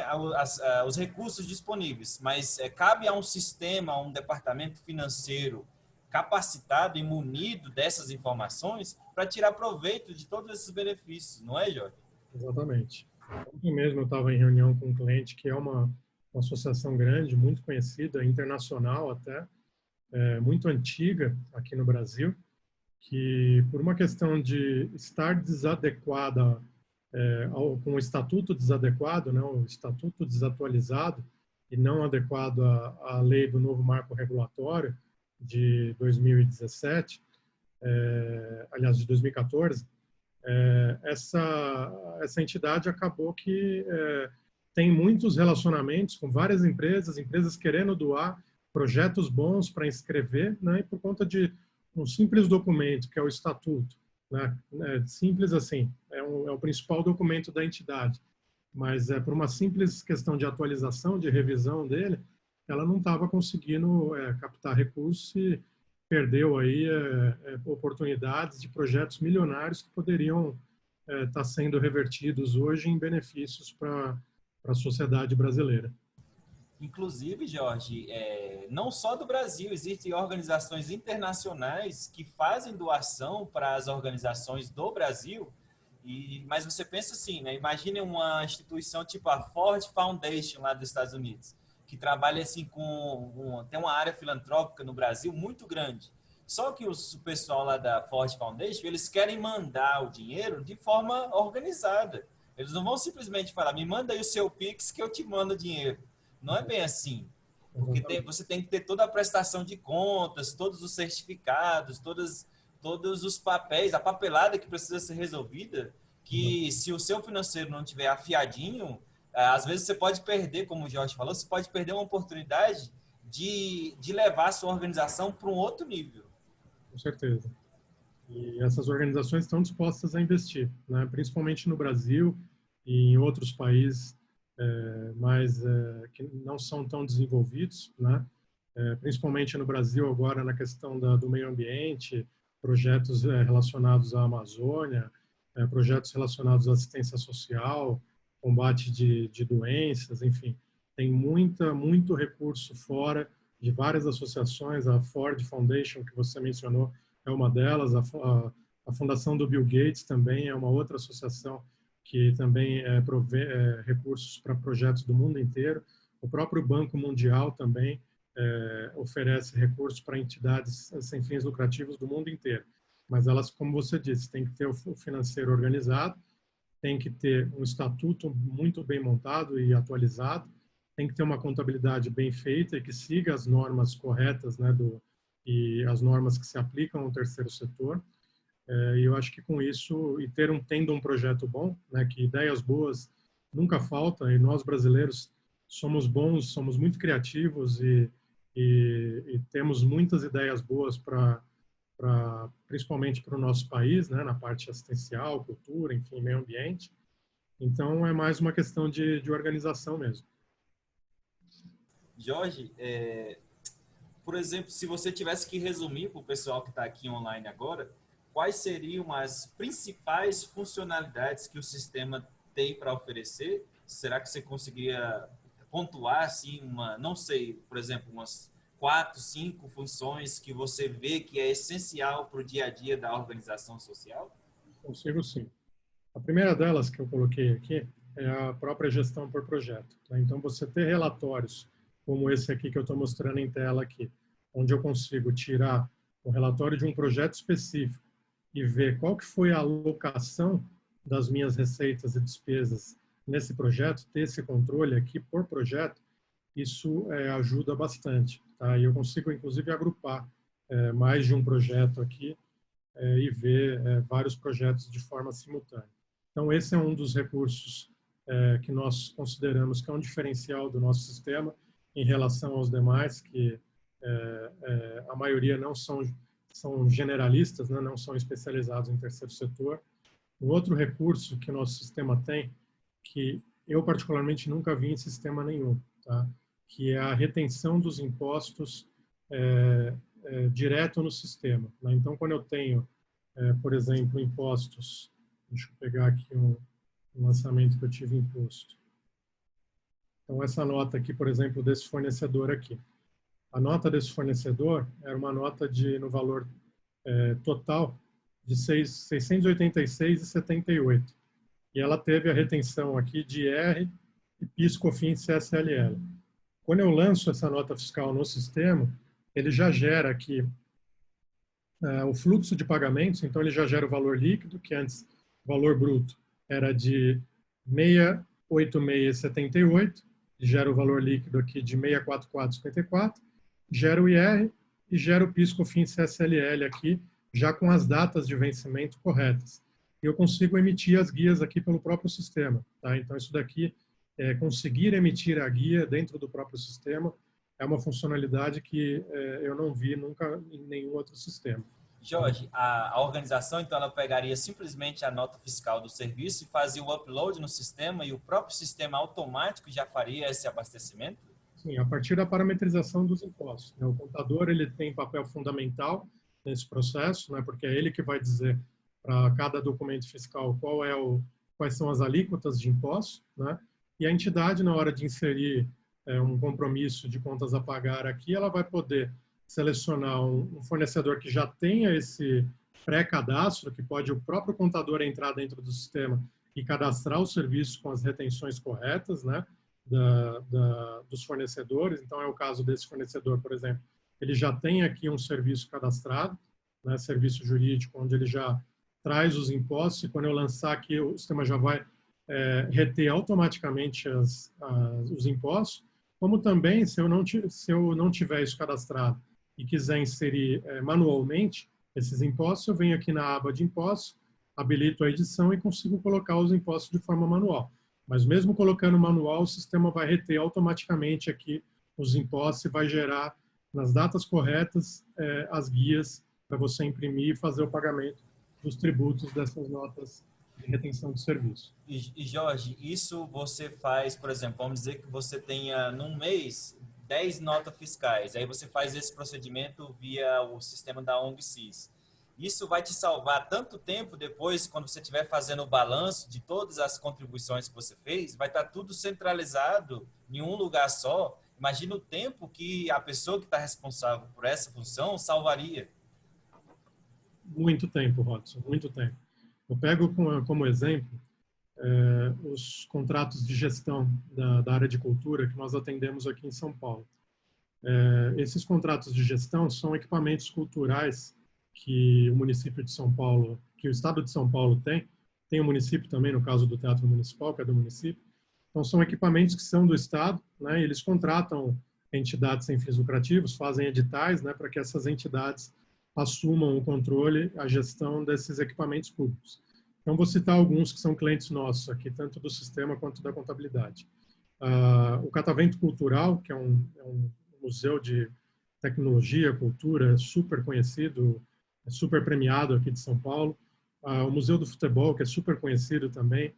os recursos disponíveis, mas cabe a um sistema, a um departamento financeiro capacitado e munido dessas informações para tirar proveito de todos esses benefícios, não é, Jorge? Exatamente. Ontem mesmo eu estava em reunião com um cliente que é uma associação grande, muito conhecida, internacional até, muito antiga aqui no Brasil, que por uma questão de estar desadequada, com o estatuto desadequado, né, o estatuto desatualizado e não adequado à lei do novo marco regulatório de 2017, aliás, de 2014, essa entidade acabou que tem muitos relacionamentos com várias empresas querendo doar projetos bons para inscrever, né, e por conta de um simples documento, que é o estatuto, né, simples assim, é o principal documento da entidade, mas por uma simples questão de atualização, de revisão dele, ela não estava conseguindo captar recursos e perdeu aí oportunidades de projetos milionários que poderiam estar sendo revertidos hoje em benefícios para a sociedade brasileira. Inclusive, Jorge, não só do Brasil, existem organizações internacionais que fazem doação para as organizações do Brasil, mas você pensa assim, né? Imagine uma instituição tipo a Ford Foundation lá dos Estados Unidos, que trabalha assim tem uma área filantrópica no Brasil muito grande. Só que o pessoal lá da Ford Foundation, eles querem mandar o dinheiro de forma organizada. Eles não vão simplesmente falar, me manda aí o seu Pix que eu te mando o dinheiro. Não é bem assim. Porque você tem que ter toda a prestação de contas, todos os certificados, todos os papéis, a papelada que precisa ser resolvida, que se o seu financeiro não tiver afiadinho, às vezes você pode perder, como o Jorge falou, você pode perder uma oportunidade de levar a sua organização para um outro nível. Com certeza. E essas organizações estão dispostas a investir, né? Principalmente no Brasil e em outros países que não são tão desenvolvidos, né? Principalmente no Brasil agora na questão do meio ambiente, projetos relacionados à Amazônia, projetos relacionados à assistência social, combate de doenças, enfim, tem muito recurso fora de várias associações. A Ford Foundation, que você mencionou, é uma delas. A Fundação do Bill Gates também é uma outra associação que também provê recursos para projetos do mundo inteiro. O próprio Banco Mundial também oferece recursos para entidades sem fins lucrativos do mundo inteiro. Mas elas, como você disse, tem que ter o financeiro organizado, tem que ter um estatuto muito bem montado e atualizado, tem que ter uma contabilidade bem feita e que siga as normas corretas, né, e as normas que se aplicam ao terceiro setor. E eu acho que com isso, tendo um projeto bom, né, que ideias boas nunca faltam, e nós brasileiros somos bons, somos muito criativos e temos muitas ideias boas principalmente para o nosso país, né, na parte assistencial, cultura, enfim, meio ambiente. Então, é mais uma questão de organização mesmo. Jorge, por exemplo, se você tivesse que resumir para o pessoal que está aqui online agora, quais seriam as principais funcionalidades que o sistema tem para oferecer? Será que você conseguiria pontuar assim não sei, por exemplo, umas 4, 5 funções que você vê que é essencial para o dia a dia da organização social? Consigo sim. A primeira delas que eu coloquei aqui é a própria gestão por projeto. Tá? Então, você ter relatórios como esse aqui que eu estou mostrando em tela aqui, onde eu consigo tirar o relatório de um projeto específico e ver qual que foi a alocação das minhas receitas e despesas nesse projeto, ter esse controle aqui por projeto, isso ajuda bastante. Tá? E eu consigo, inclusive, agrupar mais de um projeto aqui e ver vários projetos de forma simultânea. Então, esse é um dos recursos que nós consideramos que é um diferencial do nosso sistema em relação aos demais, que a maioria não são generalistas, né, não são especializados em terceiro setor. Um outro recurso que o nosso sistema tem, que eu particularmente nunca vi em sistema nenhum, tá? Que é a retenção dos impostos direto no sistema. Né? Então, quando eu tenho, por exemplo, impostos, deixa eu pegar aqui um lançamento que eu tive imposto. Então, essa nota aqui, por exemplo, desse fornecedor aqui. A nota desse fornecedor era uma nota no valor total de 686,78. E ela teve a retenção aqui de IR e PIS, COFINS e CSLL. Quando eu lanço essa nota fiscal no sistema, ele já gera aqui o fluxo de pagamentos, então ele já gera o valor líquido, que antes o valor bruto era de 686,78, gera o valor líquido aqui de 644,54, gera o IR e gera o PIS, COFINS e CSLL aqui, já com as datas de vencimento corretas. E eu consigo emitir as guias aqui pelo próprio sistema. Tá? Então, isso daqui, conseguir emitir a guia dentro do próprio sistema, é uma funcionalidade que eu não vi nunca em nenhum outro sistema. Jorge, a organização, então, ela pegaria simplesmente a nota fiscal do serviço e fazia o upload no sistema e o próprio sistema automático já faria esse abastecimento? Sim, a partir da parametrização dos impostos. Né? O contador ele tem papel fundamental nesse processo, né? Porque é ele que vai dizer para cada documento fiscal quais são as alíquotas de impostos, né? E a entidade, na hora de inserir um compromisso de contas a pagar aqui, ela vai poder selecionar um fornecedor que já tenha esse pré-cadastro, que pode o próprio contador entrar dentro do sistema e cadastrar o serviço com as retenções corretas, né, dos fornecedores. Então, é o caso desse fornecedor, por exemplo, ele já tem aqui um serviço cadastrado, né, serviço jurídico, onde ele já traz os impostos, e quando eu lançar aqui, o sistema já vai reter automaticamente os impostos, como também, se eu não tiver isso cadastrado e quiser inserir manualmente esses impostos, eu venho aqui na aba de impostos, habilito a edição e consigo colocar os impostos de forma manual. Mas mesmo colocando manual, o sistema vai reter automaticamente aqui os impostos e vai gerar, nas datas corretas, as guias para você imprimir e fazer o pagamento dos tributos dessas notas de retenção de serviço. E Jorge, isso você faz, por exemplo, vamos dizer que você tenha num mês 10 notas fiscais, aí você faz esse procedimento via o sistema da ONG-CIS. Isso vai te salvar tanto tempo depois, quando você estiver fazendo o balanço de todas as contribuições que você fez, vai estar tudo centralizado em um lugar só. Imagina o tempo que a pessoa que está responsável por essa função salvaria. Muito tempo, Rodson, muito tempo. Eu pego como exemplo os contratos de gestão da área de cultura que nós atendemos aqui em São Paulo. Esses contratos de gestão são equipamentos culturais que o município de São Paulo, que o estado de São Paulo tem o município também, no caso do Teatro Municipal, que é do município. Então, são equipamentos que são do estado, né, e eles contratam entidades sem fins lucrativos, fazem editais, né, para que essas entidades assumam o controle, a gestão desses equipamentos públicos. Então, vou citar alguns que são clientes nossos aqui, tanto do sistema quanto da contabilidade. O Catavento Cultural, que é um museu de tecnologia, cultura, super conhecido, super premiado aqui de São Paulo. O Museu do Futebol, que é super conhecido também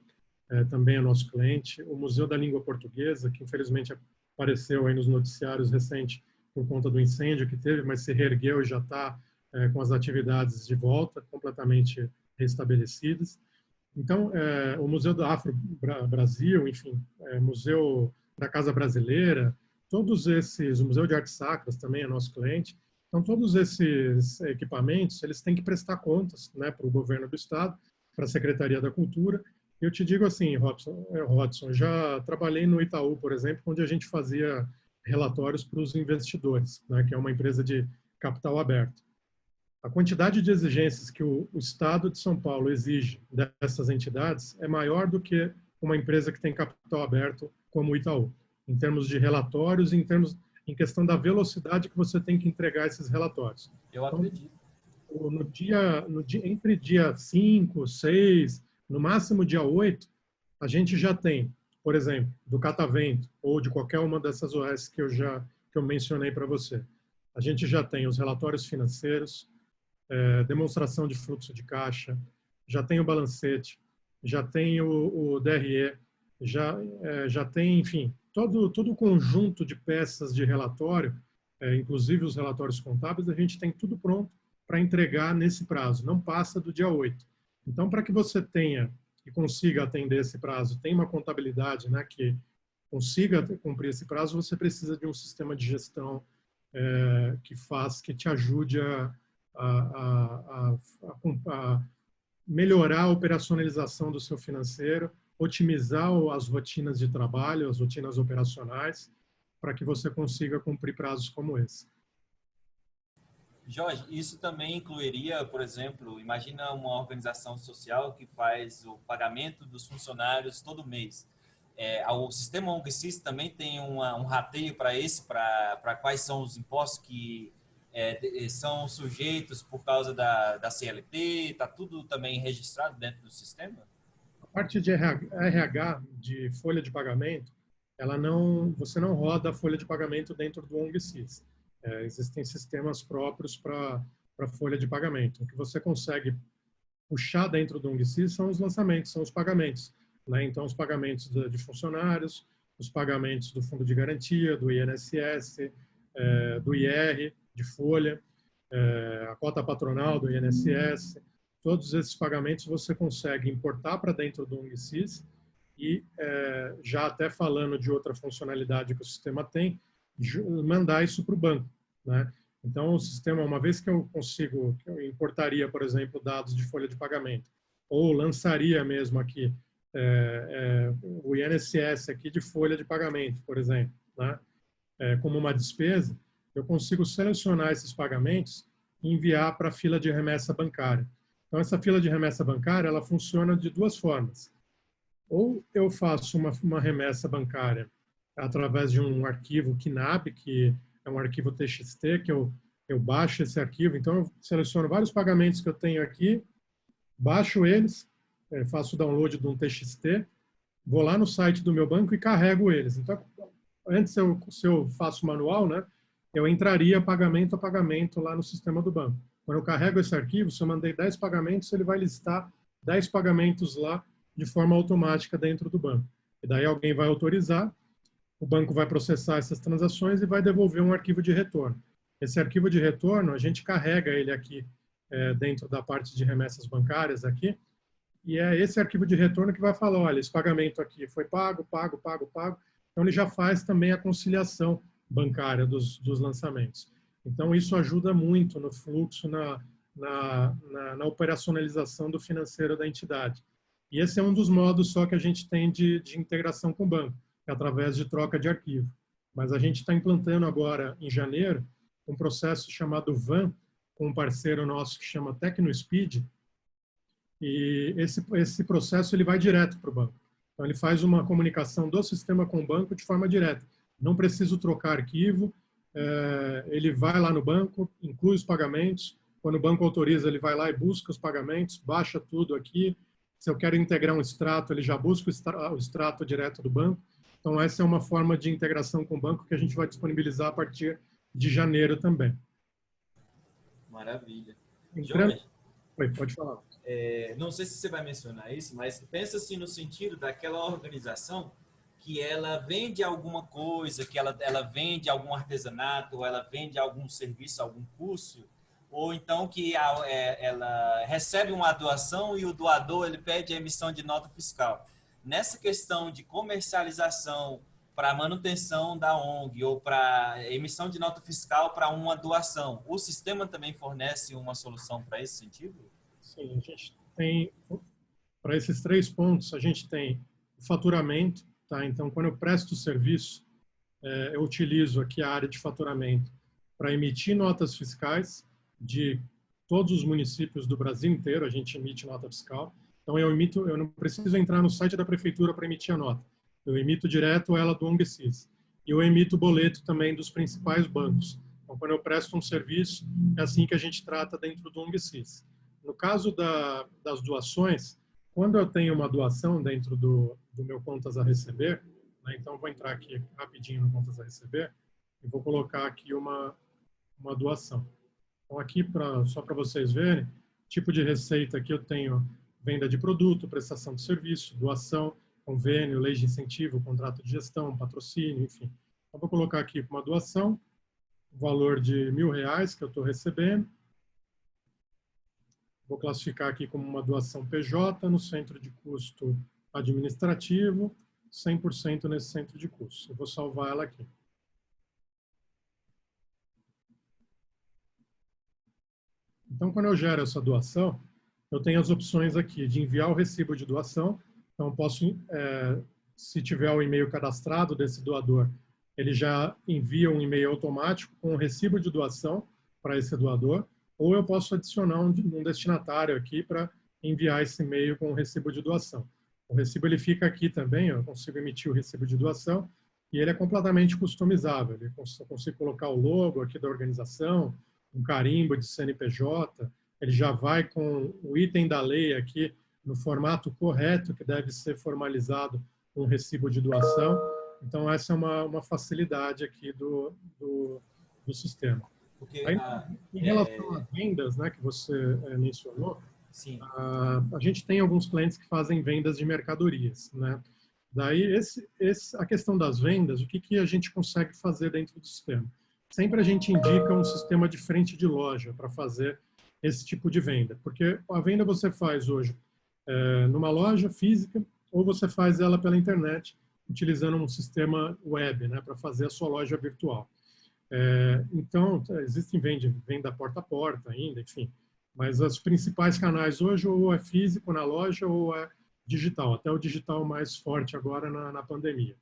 é nosso cliente. O Museu da Língua Portuguesa, que infelizmente apareceu aí nos noticiários recentes por conta do incêndio que teve, mas se reergueu e já está com as atividades de volta, completamente restabelecidas. Então, o Museu do Afro-Brasil, enfim, Museu da Casa Brasileira, todos esses, o Museu de Artes Sacras também é nosso cliente. Então, todos esses equipamentos, eles têm que prestar contas, né, para o governo do Estado, para a Secretaria da Cultura. Eu te digo assim, Rodson, já trabalhei no Itaú, por exemplo, onde a gente fazia relatórios para os investidores, né, que é uma empresa de capital aberto. A quantidade de exigências que o Estado de São Paulo exige dessas entidades é maior do que uma empresa que tem capital aberto como o Itaú, em termos de relatórios, em questão da velocidade que você tem que entregar esses relatórios. Eu acredito. Entre dia 5, 6, no máximo dia 8, a gente já tem, por exemplo, do Catavento ou de qualquer uma dessas OS que eu mencionei para você. A gente já tem os relatórios financeiros, demonstração de fluxo de caixa, já tem o balancete, já tem o DRE, já tem, enfim, todo o conjunto de peças de relatório, inclusive os relatórios contábeis, a gente tem tudo pronto para entregar nesse prazo, não passa do dia 8. Então, para que você tenha e consiga atender esse prazo, tem uma contabilidade, né, que consiga cumprir esse prazo, você precisa de um sistema de gestão que te ajude a melhorar a operacionalização do seu financeiro, otimizar as rotinas de trabalho, as rotinas operacionais, para que você consiga cumprir prazos como esse. Jorge, isso também incluiria, por exemplo, imagina uma organização social que faz o pagamento dos funcionários todo mês. O sistema ONGSys também tem um rateio para quais são os impostos que são sujeitos por causa da CLT, está tudo também registrado dentro do sistema? A parte de RH, de folha de pagamento, você não roda a folha de pagamento dentro do ONGSys. Existem sistemas próprios para folha de pagamento. O que você consegue puxar dentro do ONGSys são os lançamentos, são os pagamentos, né? Então, os pagamentos de funcionários, os pagamentos do Fundo de Garantia, do INSS, do IR, de folha, a cota patronal do INSS, todos esses pagamentos você consegue importar para dentro do ONGSys e, já até falando de outra funcionalidade que o sistema tem, mandar isso para o banco, né? Então, o sistema, uma vez que eu importaria, por exemplo, dados de folha de pagamento, ou lançaria mesmo aqui o INSS aqui de folha de pagamento, por exemplo, né? Como uma despesa, eu consigo selecionar esses pagamentos e enviar para a fila de remessa bancária. Então, essa fila de remessa bancária, ela funciona de duas formas. Ou eu faço uma remessa bancária através de um arquivo KNAB, que é um arquivo TXT, que eu baixo esse arquivo. Então, eu seleciono vários pagamentos que eu tenho aqui, baixo eles, faço o download de um TXT, vou lá no site do meu banco e carrego eles. Então, antes, se eu faço manual, né, eu entraria pagamento a pagamento lá no sistema do banco. Quando eu carrego esse arquivo, se eu mandei 10 pagamentos, ele vai listar 10 pagamentos lá de forma automática dentro do banco. E daí alguém vai autorizar, o banco vai processar essas transações e vai devolver um arquivo de retorno. Esse arquivo de retorno, a gente carrega ele aqui dentro da parte de remessas bancárias aqui, e é esse arquivo de retorno que vai falar, olha, esse pagamento aqui foi pago. Então, ele já faz também a conciliação bancária dos lançamentos. Então, isso ajuda muito no fluxo, na operacionalização do financeiro da entidade. E esse é um dos modos só que a gente tem de integração com o banco, é através de troca de arquivo. Mas a gente está implantando agora, em janeiro, um processo chamado VAN, com um parceiro nosso que chama TecnoSpeed, e esse processo ele vai direto para o banco. Então, ele faz uma comunicação do sistema com o banco de forma direta. Não preciso trocar arquivo, ele vai lá no banco, inclui os pagamentos, quando o banco autoriza, ele vai lá e busca os pagamentos, baixa tudo aqui. Se eu quero integrar um extrato, ele já busca o extrato direto do banco. Então, essa é uma forma de integração com o banco que a gente vai disponibilizar a partir de janeiro também. Maravilha. Entrando... Jorge, Oi, pode falar. não sei se você vai mencionar isso, mas pensa assim no sentido daquela organização que ela vende alguma coisa, que ela vende algum artesanato, ou ela vende algum serviço, algum curso, ou então que ela recebe uma doação e o doador ele pede a emissão de nota fiscal. Nessa questão de comercialização para manutenção da ONG ou para emissão de nota fiscal para uma doação, o sistema também fornece uma solução para esse sentido? Sim, a gente tem, para esses 3 pontos, a gente tem o faturamento, tá? Então, quando eu presto o serviço, eu utilizo aqui a área de faturamento para emitir notas fiscais de todos os municípios do Brasil inteiro, a gente emite nota fiscal. Então, eu não preciso entrar no site da prefeitura para emitir a nota. Eu emito direto ela do ONGSIS. E eu emito boleto também dos principais bancos. Então, quando eu presto um serviço, é assim que a gente trata dentro do ONGSIS. No caso das doações, quando eu tenho uma doação dentro do meu contas a receber, né, então vou entrar aqui rapidinho no contas a receber e vou colocar aqui uma doação. Então aqui, só para vocês verem, tipo de receita aqui eu tenho venda de produto, prestação de serviço, doação, convênio, lei de incentivo, contrato de gestão, patrocínio, enfim. Então vou colocar aqui uma doação, valor de R$1.000 que eu estou recebendo. Vou classificar aqui como uma doação PJ no centro de custo administrativo, 100% nesse centro de custo. Eu vou salvar ela aqui. Então, quando eu gero essa doação, eu tenho as opções aqui de enviar o recibo de doação. Então, posso, se tiver o e-mail cadastrado desse doador, ele já envia um e-mail automático com o recibo de doação para esse doador. Ou eu posso adicionar um destinatário aqui para enviar esse e-mail com o recibo de doação. O recibo ele fica aqui também, eu consigo emitir o recibo de doação e ele é completamente customizável. Eu consigo colocar o logo aqui da organização, um carimbo de CNPJ, ele já vai com o item da lei aqui no formato correto que deve ser formalizado um recibo de doação. Então, essa é uma facilidade aqui do sistema. Porque Aí, em relação às vendas, né, que você mencionou, sim. A gente tem alguns clientes que fazem vendas de mercadorias, né? Daí, a questão das vendas, o que a gente consegue fazer dentro do sistema? Sempre a gente indica um sistema de frente de loja para fazer esse tipo de venda, porque a venda você faz hoje numa loja física ou você faz ela pela internet, utilizando um sistema web, né, para fazer a sua loja virtual. Então, existem venda porta a porta ainda, enfim. Mas os principais canais hoje ou é físico na loja ou é digital. Até o digital mais forte agora na pandemia.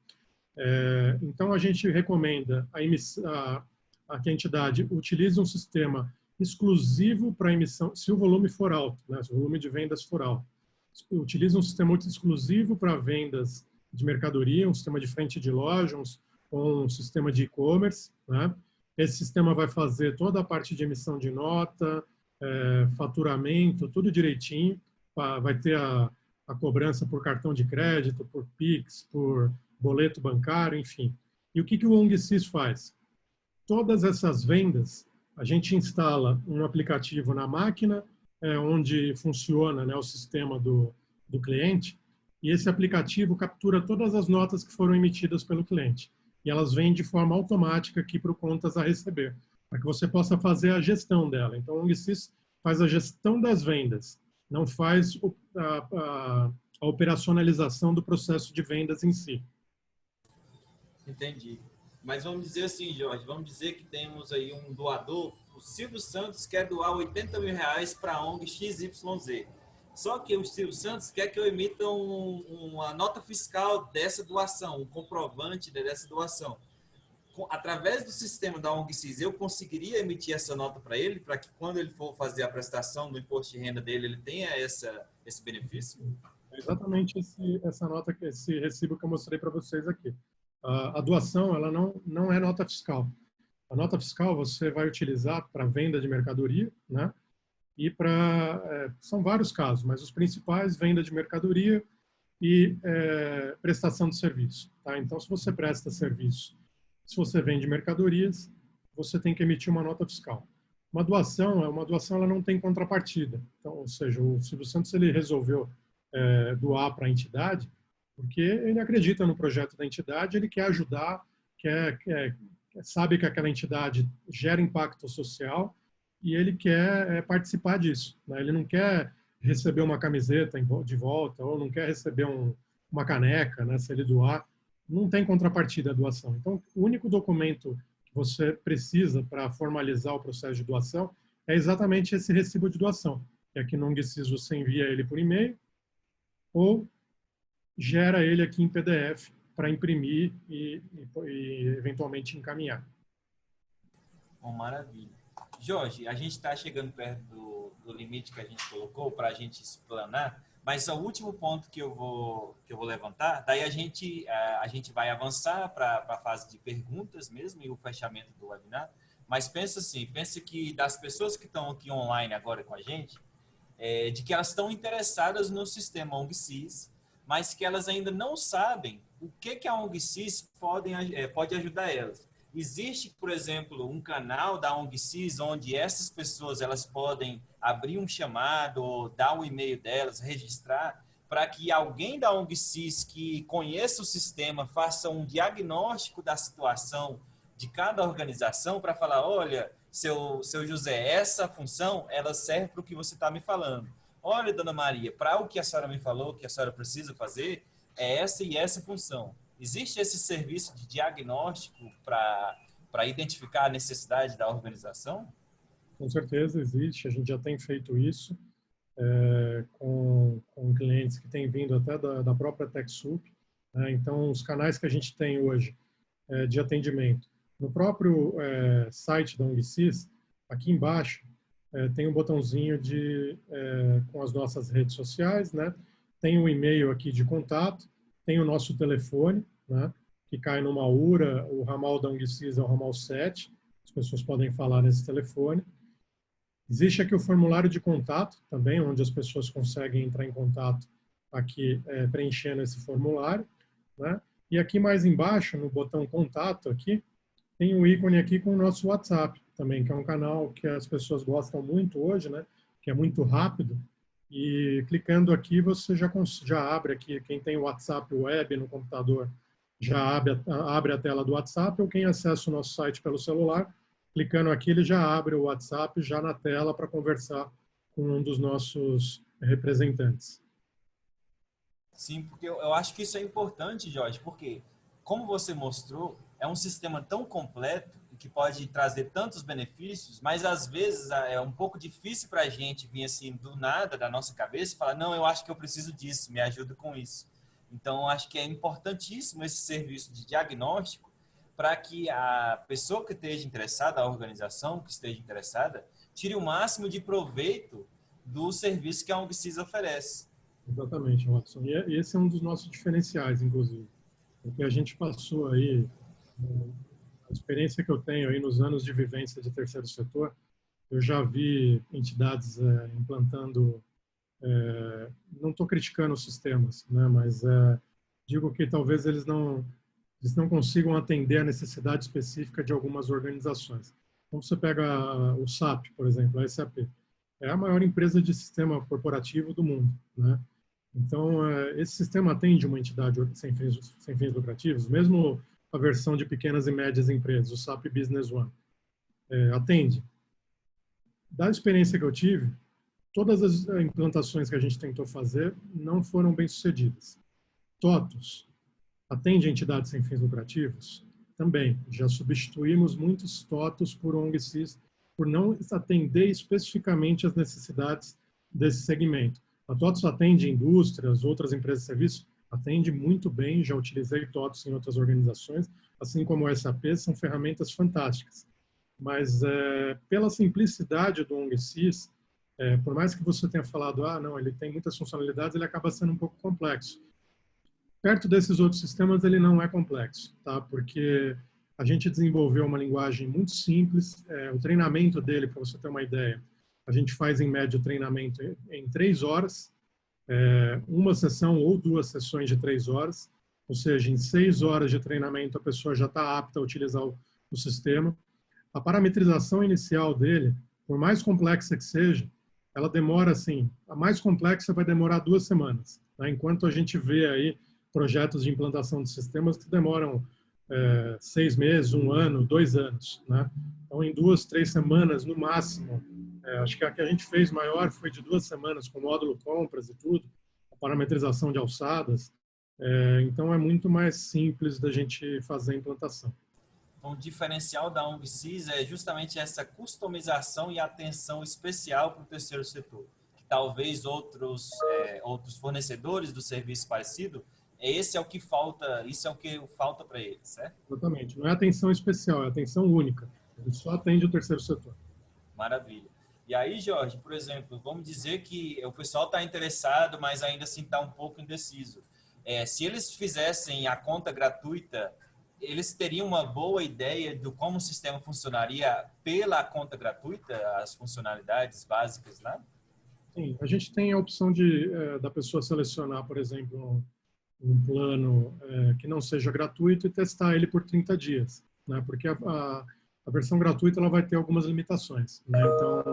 Então, a gente recomenda que a entidade utilize um sistema exclusivo para emissão, se o volume for alto, né, se o volume de vendas for alto. Utilize um sistema exclusivo para vendas de mercadoria, um sistema de frente de loja, um sistema de e-commerce, né? Esse sistema vai fazer toda a parte de emissão de nota, faturamento, tudo direitinho. Vai ter a cobrança por cartão de crédito, por Pix, por boleto bancário, enfim. E o que o ONGSIS faz? Todas essas vendas, a gente instala um aplicativo na máquina, onde funciona, né, o sistema do cliente, e esse aplicativo captura todas as notas que foram emitidas pelo cliente. E elas vêm de forma automática aqui para o contas a receber, para que você possa fazer a gestão dela. Então, o ONGSIS faz a gestão das vendas, não faz a operacionalização do processo de vendas em si. Entendi. Mas vamos dizer assim, Jorge, vamos dizer que temos aí um doador, o Silvio Santos quer doar R$80.000 para a ONG XYZ. Só que o Silvio Santos quer que eu emita uma nota fiscal dessa doação, um comprovante dessa doação. Através do sistema da ONGSIS, eu conseguiria emitir essa nota para ele, para que quando ele for fazer a prestação do imposto de renda dele, ele tenha esse benefício? É exatamente essa nota, esse recibo que eu mostrei para vocês aqui. A doação, ela não é nota fiscal. A nota fiscal você vai utilizar para venda de mercadoria, né? E são vários casos, mas os principais, venda de mercadoria e prestação de serviço. Tá? Então, se você presta serviço, se você vende mercadorias, você tem que emitir uma nota fiscal. Uma doação, ela não tem contrapartida. Então, ou seja, o Silvio Santos ele resolveu doar para a entidade porque ele acredita no projeto da entidade, ele quer ajudar, sabe que aquela entidade gera impacto social e ele quer participar disso. Né? Ele não quer receber uma camiseta de volta ou não quer receber uma caneca, né, se ele doar. Não tem contrapartida a doação. Então, o único documento que você precisa para formalizar o processo de doação é exatamente esse recibo de doação. Que aqui no ONGSIS você envia ele por e-mail ou gera ele aqui em PDF para imprimir e eventualmente encaminhar. Bom, maravilha. Jorge, a gente está chegando perto do limite que a gente colocou para a gente explanar, mas o último ponto que eu vou levantar, daí a gente vai avançar para a fase de perguntas mesmo e o fechamento do webinar, mas pensa que das pessoas que estão aqui online agora com a gente, de que elas estão interessadas no sistema ONGSIS, mas que elas ainda não sabem o que a ONGSIS pode ajudar elas. Existe, por exemplo, um canal da ONGSIS onde essas pessoas elas podem abrir um chamado, ou dar o e-mail delas, registrar, para que alguém da ONGSIS que conheça o sistema faça um diagnóstico da situação de cada organização para falar, olha, seu José, essa função ela serve para o que você está me falando. Olha, dona Maria, para o que a senhora me falou, que a senhora precisa fazer, é essa e essa função. Existe esse serviço de diagnóstico para identificar a necessidade da organização? Com certeza existe, a gente já tem feito isso com clientes que têm vindo até da própria TechSoup. Né? Então, os canais que a gente tem hoje de atendimento, no próprio site da ONGSIS, aqui embaixo, tem um botãozinho com as nossas redes sociais, né? Tem um e-mail aqui de contato, tem o nosso telefone, né? Que cai numa URA, o ramal da ONGSIS é o ramal 7, as pessoas podem falar nesse telefone. Existe aqui o formulário de contato também, onde as pessoas conseguem entrar em contato aqui preenchendo esse formulário, né? E aqui mais embaixo, no botão contato aqui, tem um ícone aqui com o nosso WhatsApp também, que é um canal que as pessoas gostam muito hoje, né? Que é muito rápido. E clicando aqui, você já abre aqui, quem tem o WhatsApp web no computador, já abre a tela do WhatsApp, ou quem acessa o nosso site pelo celular, clicando aqui, ele já abre o WhatsApp já na tela para conversar com um dos nossos representantes. Sim, porque eu acho que isso é importante, Jorge, porque, como você mostrou, é um sistema tão completo que pode trazer tantos benefícios, mas às vezes é um pouco difícil para a gente vir assim do nada, da nossa cabeça, e falar, não, eu acho que eu preciso disso, me ajuda com isso. Então, acho que é importantíssimo esse serviço de diagnóstico para que a pessoa que esteja interessada, a organização que esteja interessada, tire o máximo de proveito do serviço que a ONGSIS oferece. Exatamente, Watson. E esse é um dos nossos diferenciais, inclusive. Porque a gente passou aí, a experiência que eu tenho aí nos anos de vivência de terceiro setor, eu já vi entidades implantando, não estou criticando os sistemas, né, mas digo que talvez eles não consigam atender a necessidade específica de algumas organizações. Então, você pega o SAP, por exemplo, a SAP, é a maior empresa de sistema corporativo do mundo, né? Então, esse sistema atende uma entidade sem fins lucrativos, mesmo a versão de pequenas e médias empresas, o SAP Business One, atende. Da experiência que eu tive, todas as implantações que a gente tentou fazer não foram bem sucedidas. TOTUS atende entidades sem fins lucrativos? Também. Já substituímos muitos TOTUS por ONGSIS por não atender especificamente as necessidades desse segmento. A TOTUS atende indústrias, outras empresas de serviço, atende muito bem, já utilizei TOTUS em outras organizações, assim como o SAP, são ferramentas fantásticas. Mas, pela simplicidade do ONGSIS, por mais que você tenha falado, não, ele tem muitas funcionalidades, ele acaba sendo um pouco complexo. Perto desses outros sistemas, ele não é complexo, tá? Porque a gente desenvolveu uma linguagem muito simples, o treinamento dele, para você ter uma ideia, a gente faz em média o treinamento em 3 horas, uma sessão ou 2 sessões de 3 horas, ou seja, em 6 horas de treinamento a pessoa já está apta a utilizar o sistema. A parametrização inicial dele, por mais complexa que seja, ela demora, assim, a mais complexa vai demorar 2 semanas, né? Enquanto a gente vê aí projetos de implantação de sistemas que demoram 6 meses, 1 ano, 2 anos, né? Então, em 2, 3 semanas, no máximo, acho que a que a gente fez maior foi de 2 semanas, com módulo compras e tudo, a parametrização de alçadas. Então, é muito mais simples da gente fazer a implantação. Então, o diferencial da ONG-SIS é justamente essa customização e atenção especial para o terceiro setor. Que talvez outros fornecedores do serviço parecido, esse é o que falta, isso é o que falta para eles, certo? Exatamente. Não é atenção especial, é atenção única. Ele só atende o terceiro setor. Maravilha. E aí, Jorge, por exemplo, vamos dizer que o pessoal está interessado, mas ainda assim está um pouco indeciso. Se eles fizessem a conta gratuita, eles teriam uma boa ideia de como o sistema funcionaria pela conta gratuita, as funcionalidades básicas lá? Sim, a gente tem a opção da pessoa selecionar, por exemplo, um plano que não seja gratuito e testar ele por 30 dias, né? Porque a versão gratuita ela vai ter algumas limitações, né? Então,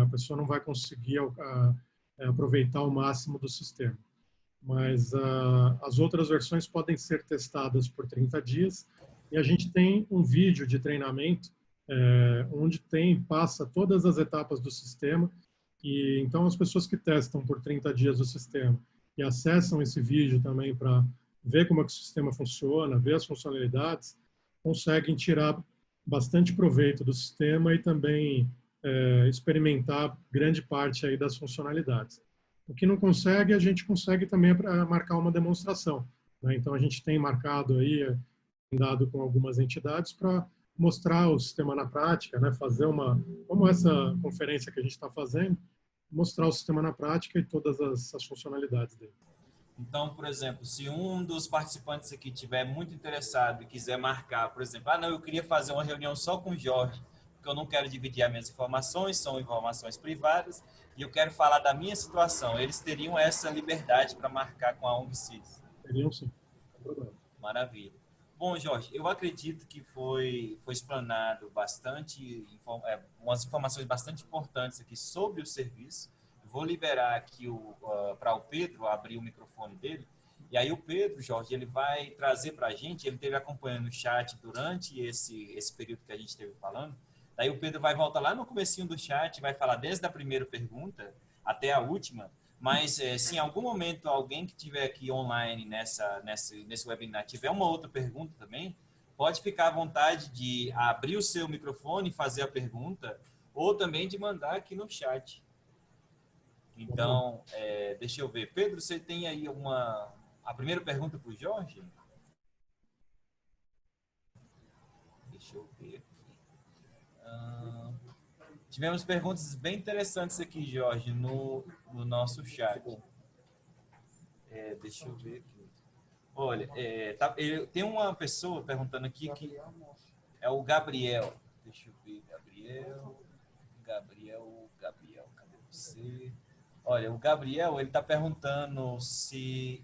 a pessoa não vai conseguir aproveitar o máximo do sistema. Mas as outras versões podem ser testadas por 30 dias e a gente tem um vídeo de treinamento onde passa todas as etapas do sistema e então as pessoas que testam por 30 dias o sistema e acessam esse vídeo também para ver como é que o sistema funciona, ver as funcionalidades, conseguem tirar bastante proveito do sistema e também experimentar grande parte aí das funcionalidades. O que não consegue, a gente consegue também marcar uma demonstração, né? Então, a gente tem marcado aí, dado com algumas entidades para mostrar o sistema na prática, né? Fazer como essa conferência que a gente está fazendo, mostrar o sistema na prática e todas as funcionalidades dele. Então, por exemplo, se um dos participantes aqui estiver muito interessado e quiser marcar, por exemplo, não, eu queria fazer uma reunião só com o Jorge, porque eu não quero dividir as minhas informações, são informações privadas, e eu quero falar da minha situação. Eles teriam essa liberdade para marcar com a ONG-SIS? Teriam sim, não tem problema. Maravilha. Bom, Jorge, eu acredito que foi explanado bastante, umas informações bastante importantes aqui sobre o serviço. Vou liberar aqui para o Pedro abrir o microfone dele. E aí o Pedro, Jorge, ele vai trazer para a gente, ele esteve acompanhando o chat durante esse período que a gente esteve falando. Daí o Pedro vai voltar lá no comecinho do chat, vai falar desde a primeira pergunta até a última. Mas se em algum momento alguém que estiver aqui online nesse webinar tiver uma outra pergunta também, pode ficar à vontade de abrir o seu microfone e fazer a pergunta, ou também de mandar aqui no chat. Então, deixa eu ver. Pedro, você tem aí a primeira pergunta para o Jorge? Deixa eu ver aqui. Tivemos perguntas bem interessantes aqui, Jorge, no nosso chat. Deixa eu ver aqui. Olha, tem uma pessoa perguntando aqui que é o Gabriel. Deixa eu ver, Gabriel, cadê você? Olha, o Gabriel, ele está perguntando se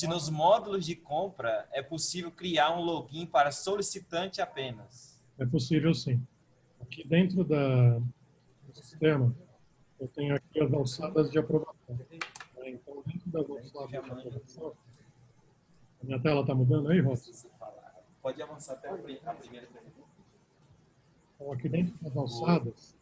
nos módulos de compra é possível criar um login para solicitante apenas. É possível sim. Aqui dentro do sistema, eu tenho aqui as alçadas de aprovação. Então, dentro das alçadas de aprovação, a minha tela está mudando aí, Rosa? Pode avançar até a primeira pergunta. Então, aqui dentro das alçadas,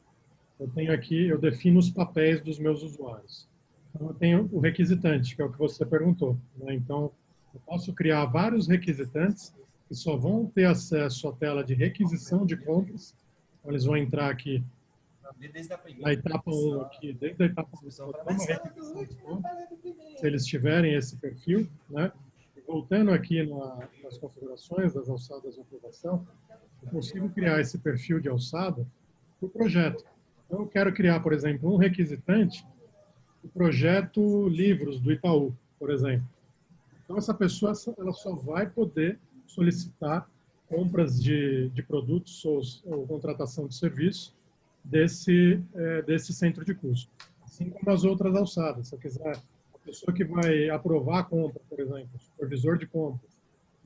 eu defino os papéis dos meus usuários. Então, eu tenho o requisitante, que é o que você perguntou, né? Então, eu posso criar vários requisitantes que só vão ter acesso à tela de requisição de compras. Então, eles vão entrar aqui na etapa 1, aqui, desde a etapa 1, requisição de compras, se eles tiverem esse perfil, né? E voltando aqui nas configurações das alçadas de aprovação, eu consigo criar esse perfil de alçada para o projeto. Então, eu quero criar, por exemplo, um requisitante do projeto Livros do Itaú, por exemplo. Então, essa pessoa ela só vai poder solicitar compras de produtos ou contratação de serviço desse centro de custo. assim como as outras alçadas. Se eu quiser, a pessoa que vai aprovar a compra, por exemplo, o supervisor de compras,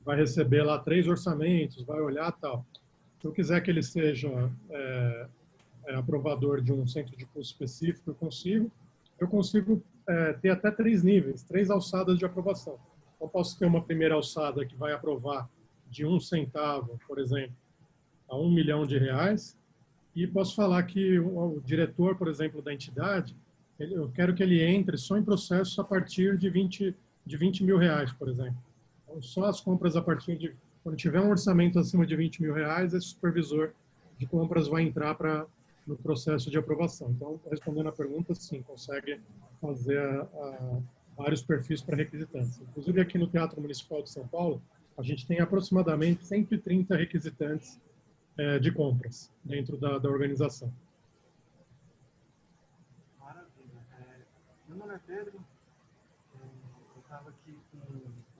vai receber lá 3 orçamentos, vai olhar tal. Se eu quiser que ele seja aprovador de um centro de custo específico, eu consigo ter até 3 níveis, 3 alçadas de aprovação. Então, posso ter uma primeira alçada que vai aprovar de 1 centavo, por exemplo, a R$ 1 milhão, e posso falar que o diretor, por exemplo, da entidade, eu quero que ele entre só em processos a partir de 20 mil reais, por exemplo. Então, só as compras a partir de, quando tiver um orçamento acima de 20 mil reais, esse supervisor de compras vai entrar no processo de aprovação. Então, respondendo a pergunta, sim, consegue fazer vários perfis para requisitantes. Inclusive, aqui no Teatro Municipal de São Paulo, a gente tem aproximadamente 130 requisitantes de compras dentro da organização. Maravilha. Meu nome é Pedro. Eu estava aqui com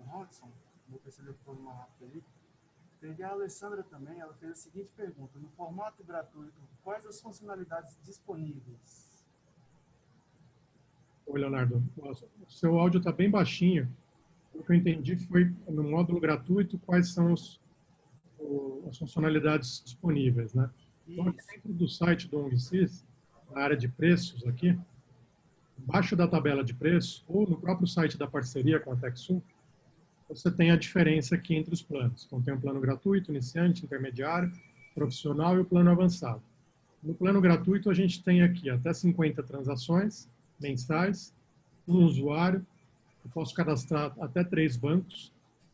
o Hodson, vou perceber que foi uma rápida ali. Peguei a Alessandra também, ela fez a seguinte pergunta: no formato gratuito, quais as funcionalidades disponíveis? Oi, Leonardo. O seu áudio está bem baixinho. O que eu entendi foi, no módulo gratuito, quais são as funcionalidades disponíveis, né? Então, aqui dentro do site do ONGSys, na área de preços aqui, embaixo da tabela de preço, ou no próprio site da parceria com a TechSoup, você tem a diferença aqui entre os planos. Então, tem um plano gratuito, iniciante, intermediário, profissional e o plano avançado. No plano gratuito, a gente tem aqui até 50 transações mensais, um usuário, eu posso cadastrar até 3 bancos,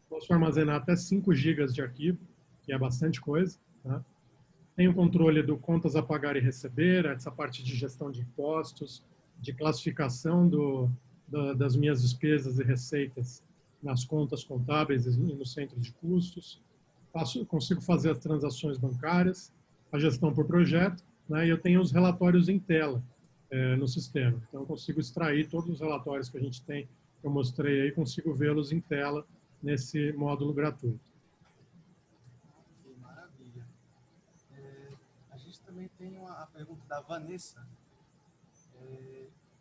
posso armazenar até 5 gigas de arquivo, que é bastante coisa. Tá? Tem o controle do contas a pagar e receber, essa parte de gestão de impostos, de classificação das minhas despesas e receitas nas contas contábeis e no centro de custos. Consigo fazer as transações bancárias, a gestão por projeto, né? E eu tenho os relatórios em tela no sistema. Então, eu consigo extrair todos os relatórios que a gente tem, que eu mostrei aí, consigo vê-los em tela nesse módulo gratuito. Maravilha. A gente também tem a pergunta da Vanessa,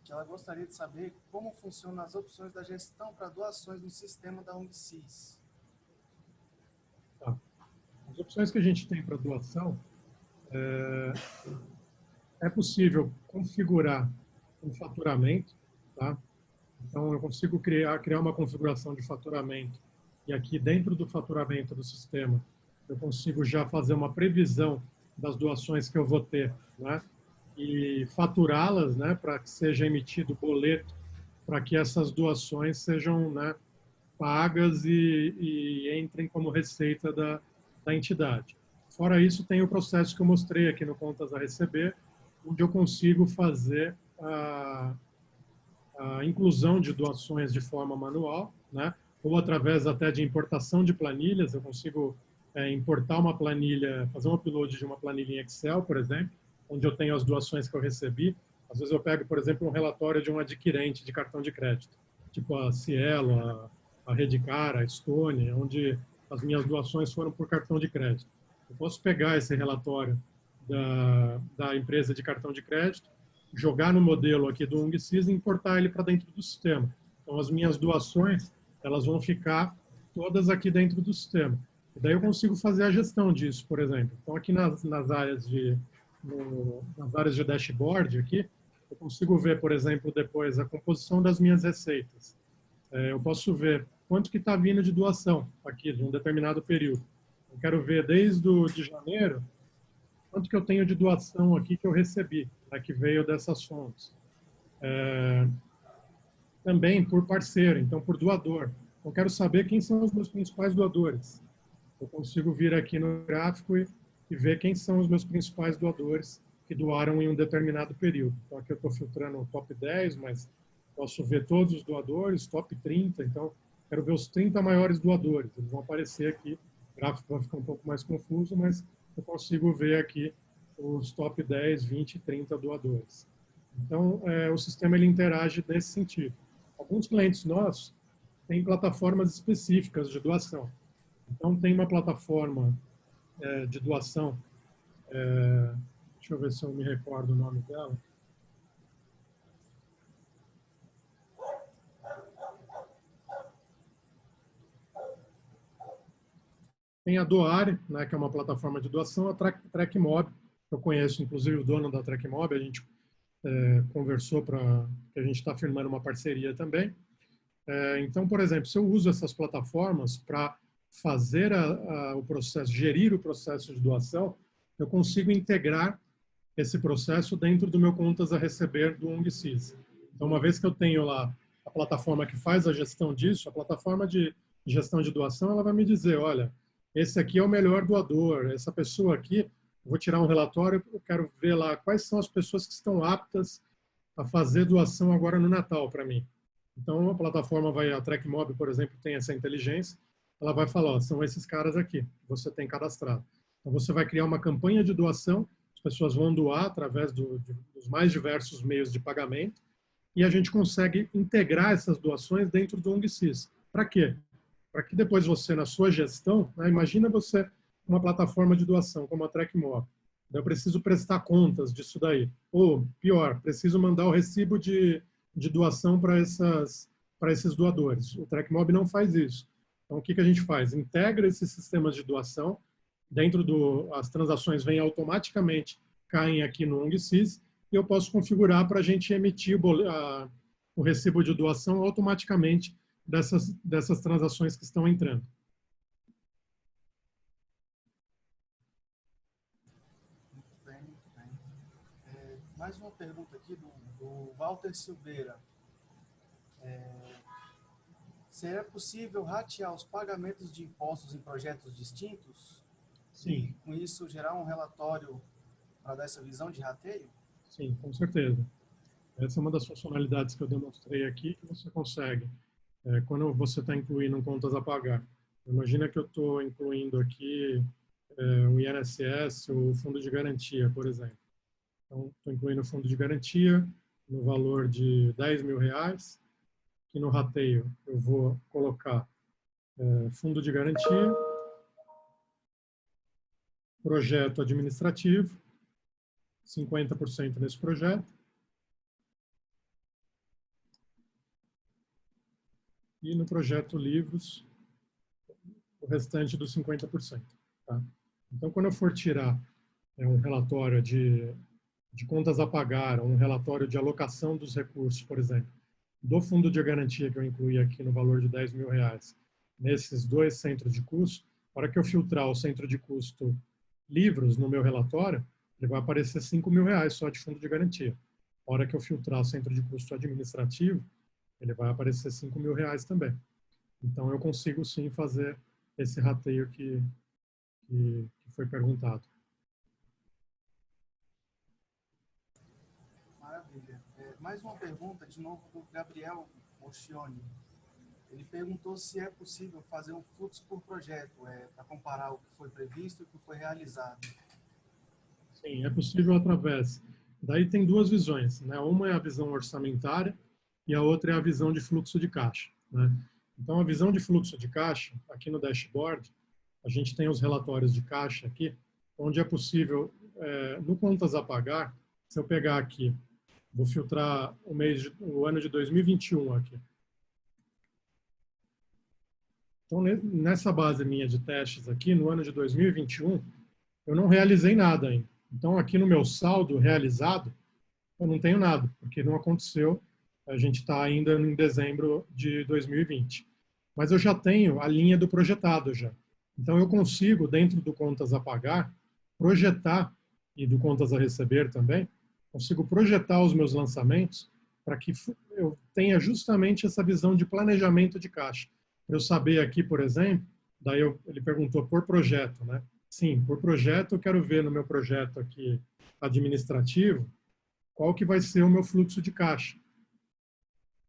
que ela gostaria de saber como funcionam as opções da gestão para doações no sistema da ONGSys. Tá. As opções que a gente tem para doação, é possível configurar um faturamento, tá? Então, eu consigo criar uma configuração de faturamento, e aqui dentro do faturamento do sistema, eu consigo já fazer uma previsão das doações que eu vou ter, né? E faturá-las, né, para que seja emitido boleto, para que essas doações sejam, né, pagas e entrem como receita da entidade. Fora isso, tem o processo que eu mostrei aqui no Contas a Receber, onde eu consigo fazer a inclusão de doações de forma manual, né, ou através até de importação de planilhas. Eu consigo importar uma planilha, fazer um upload de uma planilha em Excel, por exemplo, onde eu tenho as doações que eu recebi. Às vezes eu pego, por exemplo, um relatório de um adquirente de cartão de crédito, tipo a Cielo, a Redcar, a Stone, onde as minhas doações foram por cartão de crédito. Eu posso pegar esse relatório da empresa de cartão de crédito, jogar no modelo aqui do ONGSys e importar ele para dentro do sistema. Então, as minhas doações, elas vão ficar todas aqui dentro do sistema. E daí eu consigo fazer a gestão disso, por exemplo. Então, aqui nas áreas de dashboard, aqui, eu consigo ver, por exemplo, depois a composição das minhas receitas. Eu posso ver quanto que está vindo de doação aqui, de um determinado período. Eu quero ver desde de janeiro, quanto que eu tenho de doação aqui que eu recebi, né, que veio dessas fontes. Também por parceiro, então por doador. Eu quero saber quem são os meus principais doadores. Eu consigo vir aqui no gráfico e ver quem são os meus principais doadores que doaram em um determinado período. Então aqui eu estou filtrando o top 10, mas posso ver todos os doadores, top 30, então quero ver os 30 maiores doadores. Eles vão aparecer aqui, o gráfico vai ficar um pouco mais confuso, mas eu consigo ver aqui os top 10, 20, 30 doadores. Então, o sistema ele interage nesse sentido. Alguns clientes nossos têm plataformas específicas de doação. Então, tem uma plataforma de doação, deixa eu ver se eu me recordo o nome dela. Tem a Doare, né, que é uma plataforma de doação, a TrackMob. Eu conheço, inclusive, o dono da TrackMob, a gente conversou para que a gente está firmando uma parceria também. Então, por exemplo, se eu uso essas plataformas para fazer o processo, gerir o processo de doação, eu consigo integrar esse processo dentro do meu contas a receber do UNGSIS. Então, uma vez que eu tenho lá a plataforma que faz a gestão disso, a plataforma de gestão de doação, ela vai me dizer, olha, esse aqui é o melhor doador, essa pessoa aqui, eu vou tirar um relatório, eu quero ver lá quais são as pessoas que estão aptas a fazer doação agora no Natal para mim. Então, a plataforma a TrackMob, por exemplo, tem essa inteligência, ela vai falar, ó, são esses caras aqui, que você tem cadastrado. Então, você vai criar uma campanha de doação, as pessoas vão doar através dos mais diversos meios de pagamento, e a gente consegue integrar essas doações dentro do UNGSIS. Para quê? Para que depois você, na sua gestão, né, imagina você uma plataforma de doação, como a TrackMob, eu preciso prestar contas disso daí. Ou, pior, preciso mandar o recibo de doação para esses doadores. O TrackMob não faz isso. Então, o que a gente faz? Integra esses sistemas de doação, as transações vêm automaticamente, caem aqui no UNGSIS, e eu posso configurar para a gente emitir o recibo de doação automaticamente dessas transações que estão entrando. Muito bem, muito bem. Mais uma pergunta aqui do Walter Silveira. Seria possível ratear os pagamentos de impostos em projetos distintos? Sim. E, com isso, gerar um relatório para dar essa visão de rateio? Sim, com certeza. Essa é uma das funcionalidades que eu demonstrei aqui, que você consegue quando você está incluindo contas a pagar. Imagina que eu estou incluindo aqui o INSS, o fundo de garantia, por exemplo. Então, estou incluindo o fundo de garantia no valor de R$10.000, que no rateio eu vou colocar fundo de garantia, projeto administrativo, 50% nesse projeto, e no projeto livros, o restante dos 50%. Tá? Então, quando eu for tirar um relatório de contas a pagar, um relatório de alocação dos recursos, por exemplo, do fundo de garantia que eu incluí aqui no valor de R$10.000, nesses 2 centros de custo, na hora que eu filtrar o centro de custo livros no meu relatório, ele vai aparecer R$5.000 só de fundo de garantia. Na hora que eu filtrar o centro de custo administrativo, ele vai aparecer R$5.000 também. Então, eu consigo sim fazer esse rateio que foi perguntado. Maravilha. Mais uma pergunta, de novo, do Gabriel Oscioni. Ele perguntou se é possível fazer um fluxo por projeto, para comparar o que foi previsto e o que foi realizado. Sim, é possível através. Daí tem 2 visões, né? Uma é a visão orçamentária e a outra é a visão de fluxo de caixa, né? Então, a visão de fluxo de caixa, aqui no dashboard, a gente tem os relatórios de caixa aqui, onde é possível, no contas a pagar, se eu pegar aqui, vou filtrar o ano de 2021 aqui. Então, nessa base minha de testes aqui, no ano de 2021, eu não realizei nada ainda. Então, aqui no meu saldo realizado, eu não tenho nada, porque não aconteceu. A gente está ainda em dezembro de 2020. Mas eu já tenho a linha do projetado já. Então, eu consigo, dentro do contas a pagar, projetar, e do contas a receber também, consigo projetar os meus lançamentos para que eu tenha justamente essa visão de planejamento de caixa. Para eu saber aqui, por exemplo, daí ele perguntou por projeto, né? Sim, por projeto eu quero ver no meu projeto aqui administrativo qual que vai ser o meu fluxo de caixa.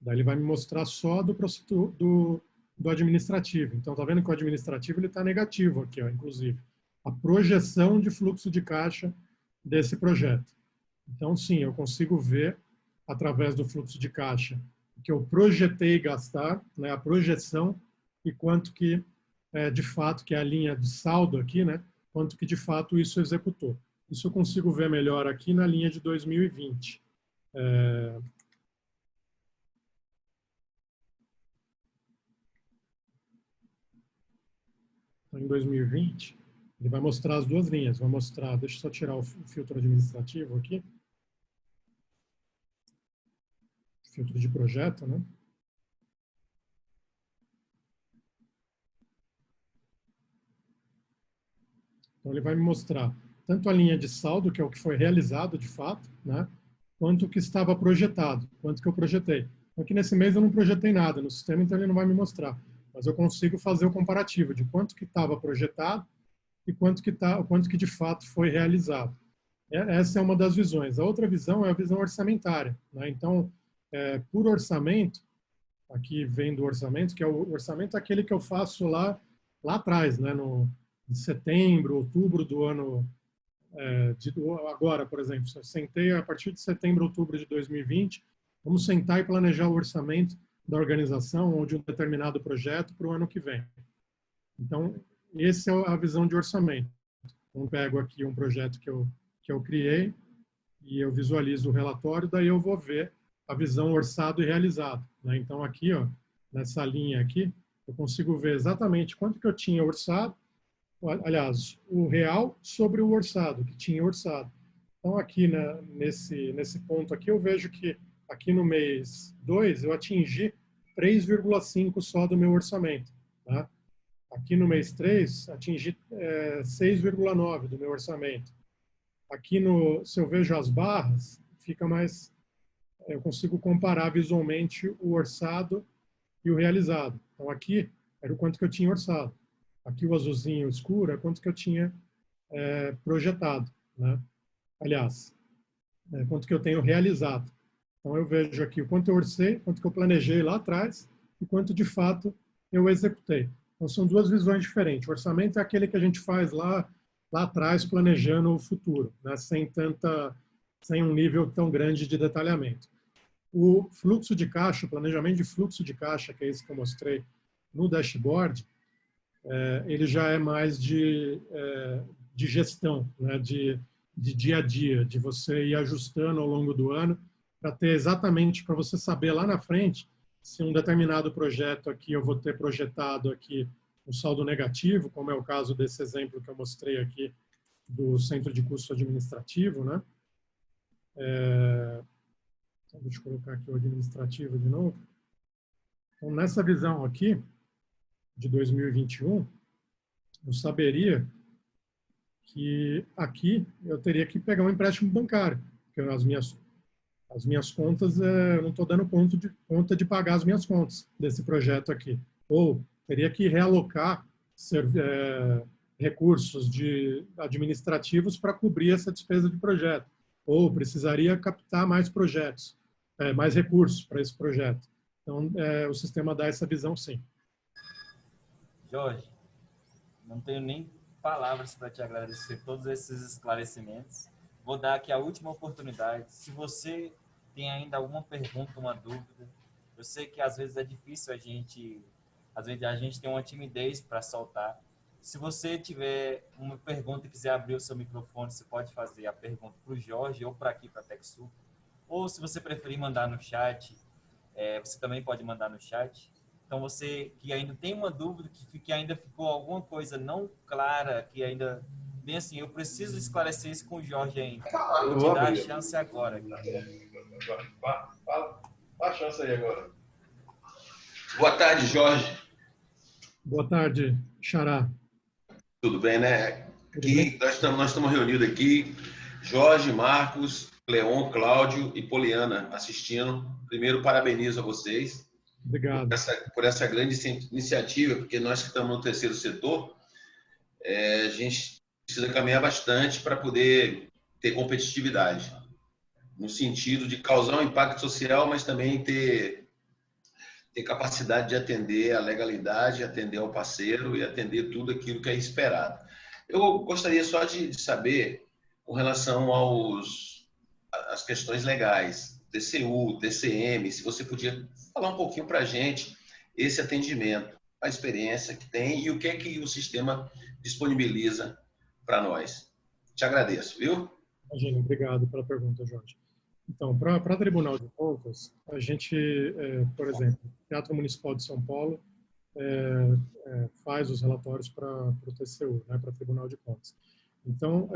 Daí ele vai me mostrar só do administrativo. Então, tá vendo que o administrativo ele está negativo aqui, ó, inclusive. A projeção de fluxo de caixa desse projeto. Então, sim, eu consigo ver, através do fluxo de caixa, que eu projetei gastar, né, a projeção, e quanto que, de fato, que é a linha de saldo aqui, né, quanto que, de fato, isso executou. Isso eu consigo ver melhor aqui na linha de 2020. Então, em 2020, ele vai mostrar as duas linhas. Vai mostrar, deixa eu só tirar o filtro administrativo aqui. Filtro de projeto, né? Então, ele vai me mostrar tanto a linha de saldo, que é o que foi realizado de fato, né? Quanto o que estava projetado, quanto que eu projetei. Aqui nesse mês eu não projetei nada no sistema, então ele não vai me mostrar. Mas eu consigo fazer o comparativo de quanto que estava projetado e quanto que de fato foi realizado. Essa é uma das visões. A outra visão é a visão orçamentária, né? Então, por orçamento, aqui vem do orçamento, que é o orçamento aquele que eu faço lá atrás, né? Em setembro, outubro do ano agora, por exemplo. Eu sentei a partir de setembro, outubro de 2020, vamos sentar e planejar o orçamento da organização ou de um determinado projeto para o ano que vem. Então, essa é a visão de orçamento. Então, pego aqui um projeto que eu criei e eu visualizo o relatório, daí eu vou ver a visão orçado e realizado, né? Então, aqui, ó, nessa linha aqui, eu consigo ver exatamente quanto que eu tinha orçado, aliás, o real sobre o orçado, que tinha orçado. Então, aqui né, nesse ponto aqui, eu vejo que aqui no mês 2 eu atingi 3,5 só do meu orçamento. Tá? Aqui no mês 3, atingi 6,9 do meu orçamento. Aqui, se eu vejo as barras, fica mais... Eu consigo comparar visualmente o orçado e o realizado. Então, aqui era o quanto que eu tinha orçado. Aqui o azulzinho escuro é quanto que eu tinha projetado, né? Aliás, quanto que eu tenho realizado. Então eu vejo aqui o quanto eu orcei, quanto que eu planejei lá atrás e quanto de fato eu executei. Então são duas visões diferentes. O orçamento é aquele que a gente faz lá atrás planejando o futuro, né? Sem um nível tão grande de detalhamento. O fluxo de caixa, o planejamento de fluxo de caixa, que é esse que eu mostrei no dashboard, ele já é mais de gestão, né? de dia a dia, de você ir ajustando ao longo do ano para ter exatamente, para você saber lá na frente se um determinado projeto aqui eu vou ter projetado aqui um saldo negativo, como é o caso desse exemplo que eu mostrei aqui do Centro de Custo Administrativo, né? Deixa eu colocar aqui o administrativo de novo. Então, nessa visão aqui, de 2021, eu saberia que aqui eu teria que pegar um empréstimo bancário, porque as minhas contas, eu não estou dando conta de pagar as minhas contas desse projeto aqui. Ou teria que realocar recursos administrativos para cobrir essa despesa de projeto. Ou precisaria captar mais projetos, mais recursos para esse projeto. Então, o sistema dá essa visão, sim. Jorge, não tenho nem palavras para te agradecer todos esses esclarecimentos. Vou dar aqui a última oportunidade. Se você tem ainda alguma pergunta, uma dúvida, eu sei que às vezes é difícil a gente tem uma timidez para soltar. Se você tiver uma pergunta e quiser abrir o seu microfone, você pode fazer a pergunta para o Jorge ou para aqui, para a TechSoup. Ou se você preferir mandar no chat, você também pode mandar no chat. Então, você que ainda tem uma dúvida, que ainda ficou alguma coisa não clara, que ainda... Bem assim, eu preciso esclarecer isso com o Jorge ainda. Vou te dar a chance agora. Fala a chance aí agora. Boa tarde, Jorge. Boa tarde, Xará. Tudo bem, né? Aqui, nós estamos reunidos aqui, Jorge, Marcos, Cleon, Cláudio e Poliana assistindo. Primeiro, parabenizo a vocês. Obrigado. Por essa grande iniciativa, porque nós que estamos no terceiro setor, a gente precisa caminhar bastante para poder ter competitividade, no sentido de causar um impacto social, mas também ter capacidade de atender a legalidade, atender ao parceiro e atender tudo aquilo que é esperado. Eu gostaria só de saber, com relação às questões legais, TCU, TCM, se você podia falar um pouquinho para a gente esse atendimento, a experiência que tem e o que é que o sistema disponibiliza para nós. Te agradeço, viu? Imagina, obrigado pela pergunta, Jorge. Então, para Tribunal de Contas, a gente, por exemplo, Teatro Municipal de São Paulo faz os relatórios para o TCU, né, para o Tribunal de Contas. Então,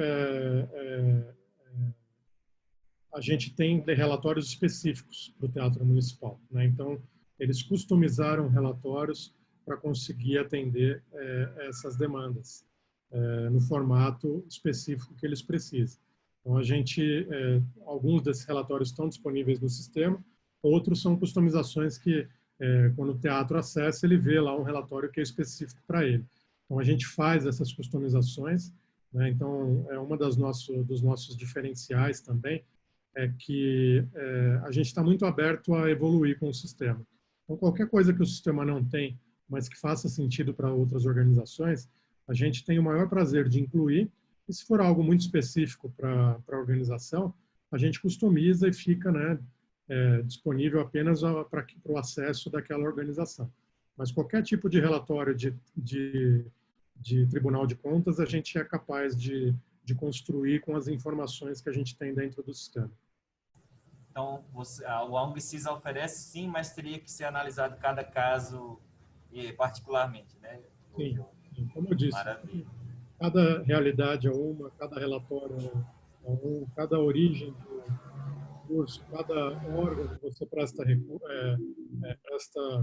a gente tem relatórios específicos para o Teatro Municipal, né? Então, eles customizaram relatórios para conseguir atender essas demandas no formato específico que eles precisam. Então, alguns desses relatórios estão disponíveis no sistema, outros são customizações que, quando o teatro acessa, ele vê lá um relatório que é específico para ele. Então, a gente faz essas customizações, né? Então, é uma dos nossos diferenciais também, é que a gente está muito aberto a evoluir com o sistema. Então, qualquer coisa que o sistema não tem, mas que faça sentido para outras organizações, a gente tem o maior prazer de incluir, e se for algo muito específico para a organização, a gente customiza e fica, né, disponível apenas para o acesso daquela organização. Mas qualquer tipo de relatório de Tribunal de Contas, a gente é capaz de construir com as informações que a gente tem dentro do sistema. Então, o ONG CISA oferece sim, mas teria que ser analisado cada caso particularmente, né? Sim, como eu disse, Maravilha. cada realidade é uma, cada relatório é um, cada origem do curso, cada órgão que você presta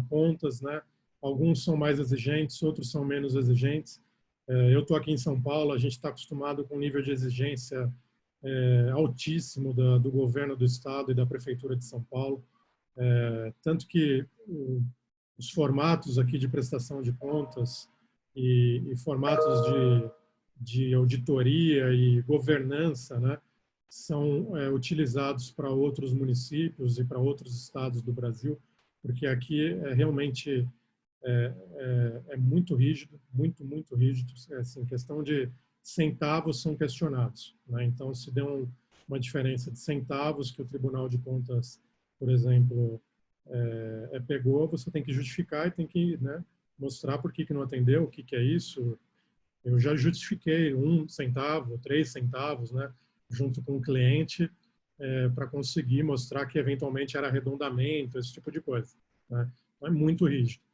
contas, né? Alguns são mais exigentes, outros são menos exigentes. Eu estou aqui em São Paulo, a gente está acostumado com um nível de exigência altíssimo do governo do estado e da prefeitura de São Paulo, tanto que os formatos aqui de prestação de contas e formatos de auditoria e governança, né, são utilizados para outros municípios e para outros estados do Brasil, porque aqui realmente é muito rígido, muito rígido. Assim, questão de centavos são questionados, né? Então, se der uma diferença de centavos que o Tribunal de Contas, por exemplo, pegou, você tem que justificar e tem que, né, mostrar por que não atendeu, o que é isso. Eu já justifiquei 1 centavo, 3 centavos, né, junto com o cliente, para conseguir mostrar que eventualmente era arredondamento, esse tipo de coisa, né? Então, é muito rígido.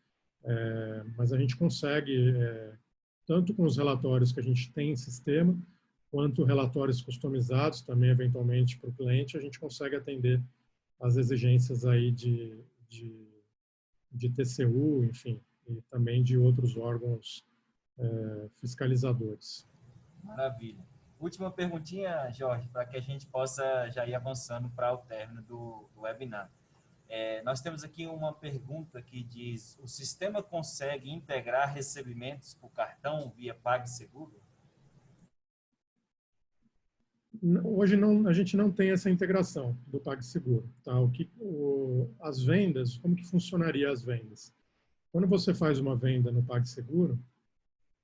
Mas a gente consegue, tanto com os relatórios que a gente tem em sistema, quanto relatórios customizados também, eventualmente, para o cliente, a gente consegue atender as exigências aí de TCU, enfim, e também de outros órgãos fiscalizadores. Maravilha. Última perguntinha, Jorge, para que a gente possa já ir avançando para o término do webinar. Nós temos aqui uma pergunta que diz: o sistema consegue integrar recebimentos por cartão via PagSeguro? Hoje não, a gente não tem essa integração do PagSeguro. Tá? As vendas, como que funcionaria as vendas? Quando você faz uma venda no PagSeguro,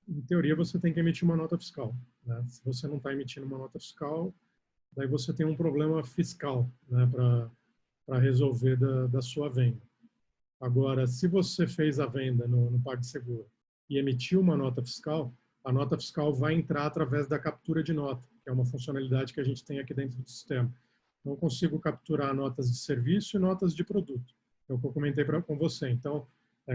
em teoria você tem que emitir uma nota fiscal, né? Se você não está emitindo uma nota fiscal, daí você tem um problema fiscal, né, para resolver da sua venda. Agora, se você fez a venda no PagSeguro e emitiu uma nota fiscal, a nota fiscal vai entrar através da captura de nota, que é uma funcionalidade que a gente tem aqui dentro do sistema. Então, eu consigo capturar notas de serviço e notas de produto. É o que eu comentei com você. Então,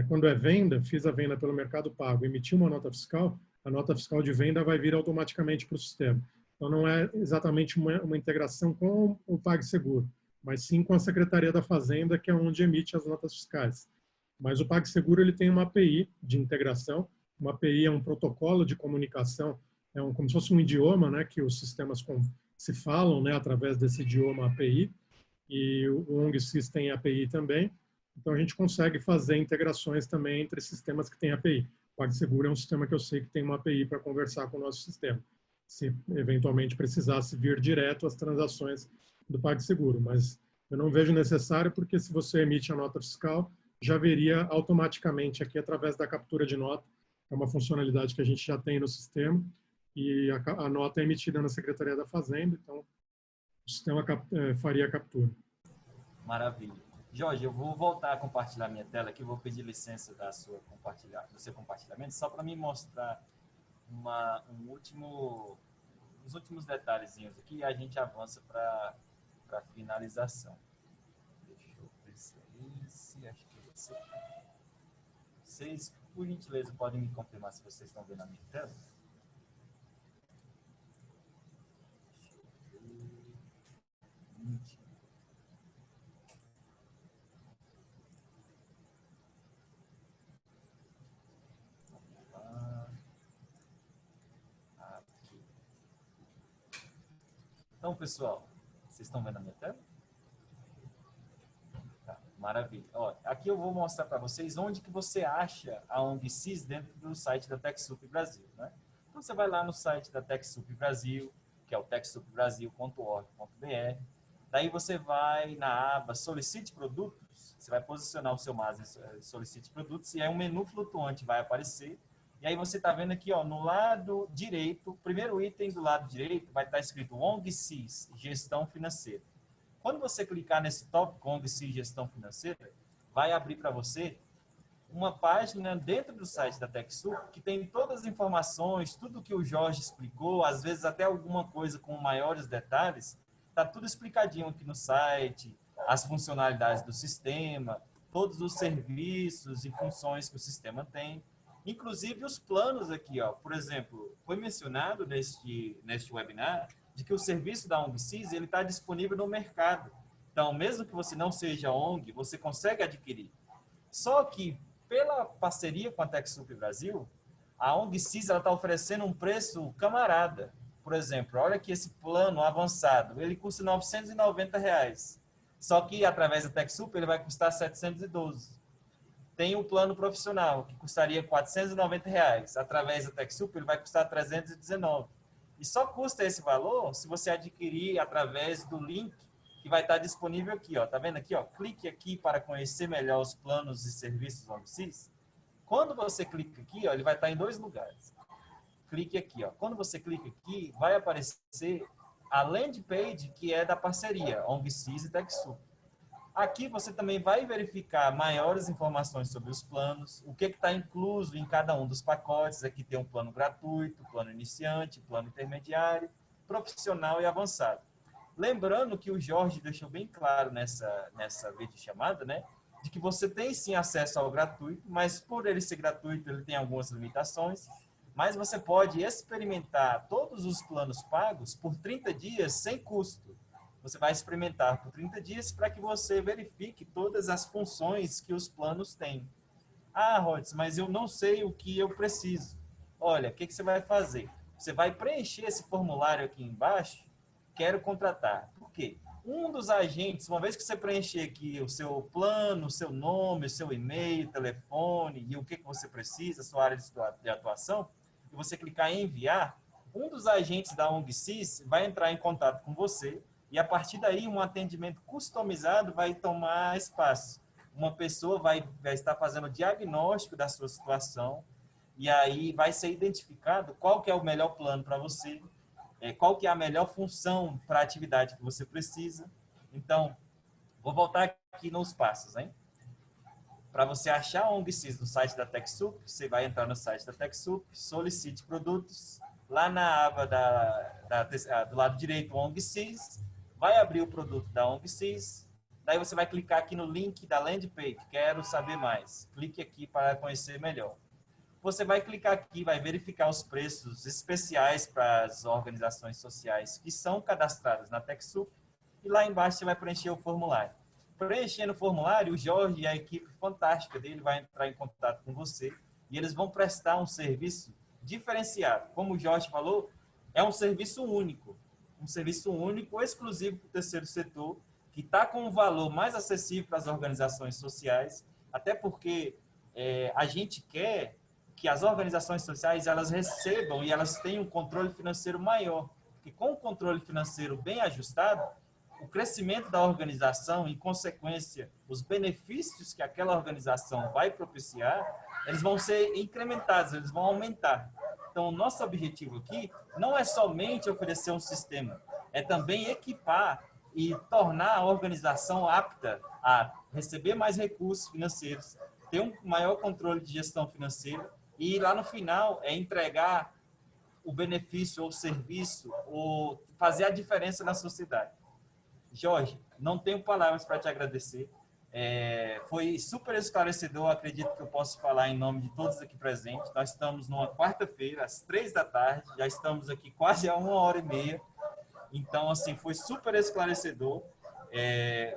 quando é venda, fiz a venda pelo Mercado Pago, emiti uma nota fiscal, a nota fiscal de venda vai vir automaticamente para o sistema. Então, não é exatamente uma integração com o PagSeguro, mas sim com a Secretaria da Fazenda, que é onde emite as notas fiscais. Mas o PagSeguro ele tem uma API de integração. Uma API é um protocolo de comunicação, como se fosse um idioma, né, que os sistemas se falam, né, através desse idioma API, e o ONGSys tem API também. Então, a gente consegue fazer integrações também entre sistemas que têm API. O PagSeguro é um sistema que eu sei que tem uma API para conversar com o nosso sistema, se eventualmente precisasse vir direto as transações do PagSeguro. Mas eu não vejo necessário, porque se você emite a nota fiscal, já viria automaticamente aqui através da captura de nota. É uma funcionalidade que a gente já tem no sistema, e a nota é emitida na Secretaria da Fazenda, então o sistema faria a captura. Maravilha. Jorge, eu vou voltar a compartilhar minha tela aqui, vou pedir licença do seu compartilhamento, só para me mostrar os últimos detalhezinhos aqui, e a gente avança para a finalização. Deixa eu ver se é esse, acho que é esse aqui. Vocês por gentileza, podem me confirmar se vocês estão vendo a minha tela? Aqui. Então, pessoal, vocês estão vendo a minha tela? Tá, maravilha. Ó, aqui eu vou mostrar para vocês onde que você acha a ONG CIS dentro do site da TechSoup Brasil, né? Então, você vai lá no site da TechSoup Brasil, que é o techsoupbrasil.org.br. Daí você vai na aba Solicite Produtos, você vai posicionar o seu mouse em Solicite Produtos, e aí um menu flutuante vai aparecer. E aí você está vendo aqui, ó, no lado direito, o primeiro item do lado direito vai estar escrito ONG CIS, Gestão Financeira. Quando você clicar nesse tópico ONG CIS, Gestão Financeira, vai abrir para você uma página dentro do site da TechSoup que tem todas as informações, tudo que o Jorge explicou, às vezes até alguma coisa com maiores detalhes, está tudo explicadinho aqui no site, as funcionalidades do sistema, todos os serviços e funções que o sistema tem, inclusive os planos aqui, ó. Por exemplo, foi mencionado neste webinar de que o serviço da ONG CIS ele está disponível no mercado. Então, mesmo que você não seja ONG, você consegue adquirir. Só que, pela parceria com a TechSoup Brasil, a ONG CIS está oferecendo um preço camarada. Por exemplo, olha que esse plano avançado, ele custa R$ 990. Só que, através da TechSoup, ele vai custar R$ 712. Tem o plano profissional, que custaria R$ 490. Através da TechSoup, ele vai custar R$ 319. E só custa esse valor se você adquirir através do link que vai estar disponível aqui, ó. Tá vendo aqui, ó? Clique aqui para conhecer melhor os planos e serviços ONG CIS. Quando você clica aqui, ó, ele vai estar em dois lugares. Clique aqui, ó. Quando você clica aqui, vai aparecer a landing page que é da parceria ONG CIS e TechSoup. Aqui você também vai verificar maiores informações sobre os planos, o que está incluso em cada um dos pacotes. Aqui tem um plano gratuito, plano iniciante, plano intermediário, profissional e avançado. Lembrando que o Jorge deixou bem claro nessa videochamada, né, de que você tem sim acesso ao gratuito, mas por ele ser gratuito, ele tem algumas limitações, mas você pode experimentar todos os planos pagos por 30 dias sem custo. Você vai experimentar por 30 dias para que você verifique todas as funções que os planos têm. Ah, Rods, mas eu não sei o que eu preciso. Olha, o que você vai fazer? Você vai preencher esse formulário aqui embaixo, quero contratar. Por quê? Um dos agentes, uma vez que você preencher aqui o seu plano, o seu nome, o seu e-mail, telefone e o que você precisa, a sua área de atuação, e você clicar em enviar, um dos agentes da ONG CIS vai entrar em contato com você e, a partir daí, um atendimento customizado vai tomar espaço. Uma pessoa vai estar fazendo o diagnóstico da sua situação e aí vai ser identificado qual que é o melhor plano para você, qual que é a melhor função para a atividade que você precisa. Então, vou voltar aqui nos passos, hein? Para você achar a ONG CIS no site da TechSoup, você vai entrar no site da TechSoup, solicite produtos, lá na aba do lado direito, ONG CIS, vai abrir o produto da ONG CIS, daí você vai clicar aqui no link da landing page, quero saber mais, clique aqui para conhecer melhor. Você vai clicar aqui, vai verificar os preços especiais para as organizações sociais que são cadastradas na TechSoup, e lá embaixo você vai preencher o formulário. Preenchendo o formulário, o Jorge e a equipe fantástica dele vai entrar em contato com você e eles vão prestar um serviço diferenciado. Como o Jorge falou, é um serviço único, exclusivo para o terceiro setor, que está com um valor mais acessível para as organizações sociais, até porque a gente quer que as organizações sociais elas recebam e elas tenham um controle financeiro maior, porque com o controle financeiro bem ajustado, o crescimento da organização, em consequência, os benefícios que aquela organização vai propiciar, eles vão ser incrementados, eles vão aumentar. Então, o nosso objetivo aqui não é somente oferecer um sistema, é também equipar e tornar a organização apta a receber mais recursos financeiros, ter um maior controle de gestão financeira e, lá no final, entregar o benefício ou o serviço ou fazer a diferença na sociedade. Jorge, não tenho palavras para te agradecer. Foi super esclarecedor, acredito que eu posso falar em nome de todos aqui presentes. Nós estamos numa quarta-feira, às 15h, já estamos aqui quase há 1h30. Então, assim, foi super esclarecedor.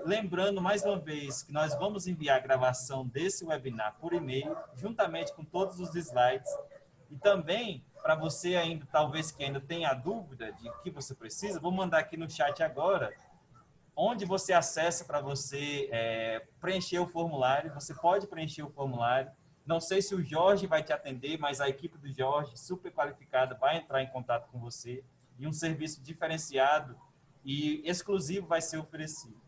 Lembrando, mais uma vez, que nós vamos enviar a gravação desse webinar por e-mail, juntamente com todos os slides. E também, para você ainda, talvez que ainda tenha dúvida de que você precisa, vou mandar aqui no chat agora, onde você acessa para você preencher o formulário. Você pode preencher o formulário. Não sei se o Jorge vai te atender, mas a equipe do Jorge, super qualificada, vai entrar em contato com você. E um serviço diferenciado e exclusivo vai ser oferecido.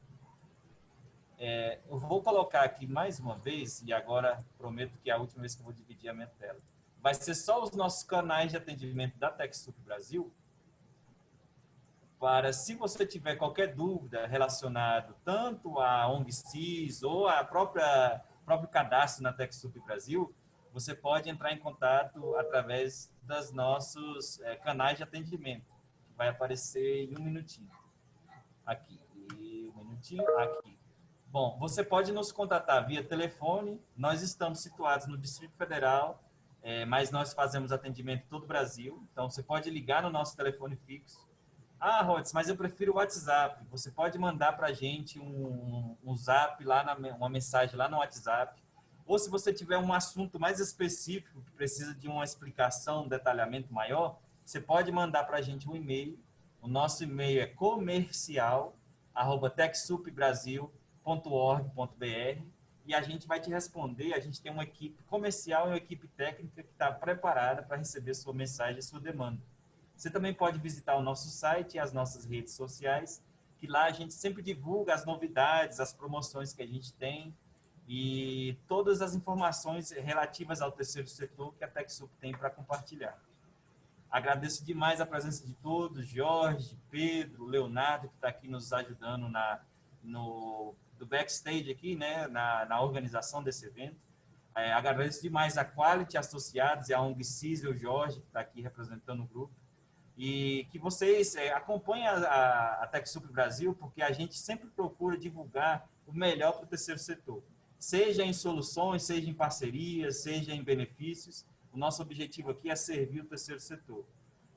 Eu vou colocar aqui mais uma vez, e agora prometo que é a última vez que eu vou dividir a minha tela. Vai ser só os nossos canais de atendimento da TechSoup Brasil, para, se você tiver qualquer dúvida relacionada tanto à ONG-CIS ou ao próprio cadastro na TechSoup Brasil, você pode entrar em contato através dos nossos canais de atendimento, que vai aparecer em um minutinho. Aqui, e um minutinho, aqui. Bom, você pode nos contatar via telefone, nós estamos situados no Distrito Federal, mas nós fazemos atendimento em todo o Brasil, então você pode ligar no nosso telefone fixo. Ah, Rods, mas eu prefiro o WhatsApp. Você pode mandar para a gente um zap, uma mensagem lá no WhatsApp. Ou se você tiver um assunto mais específico que precisa de uma explicação, um detalhamento maior, você pode mandar para a gente um e-mail. O nosso e-mail é comercial@techsupbrasil.org.br e a gente vai te responder. A gente tem uma equipe comercial e uma equipe técnica que está preparada para receber sua mensagem e sua demanda. Você também pode visitar o nosso site e as nossas redes sociais, que lá a gente sempre divulga as novidades, as promoções que a gente tem e todas as informações relativas ao terceiro setor que a TechSoup tem para compartilhar. Agradeço demais a presença de todos, Jorge, Pedro, Leonardo, que está aqui nos ajudando do backstage aqui, né, na organização desse evento. Agradeço demais a Quality Associados e a ONG-CIS e o Jorge, que está aqui representando o grupo. E que vocês acompanhem a TechSoup Brasil, porque a gente sempre procura divulgar o melhor para o terceiro setor. Seja em soluções, seja em parcerias, seja em benefícios. O nosso objetivo aqui é servir o terceiro setor.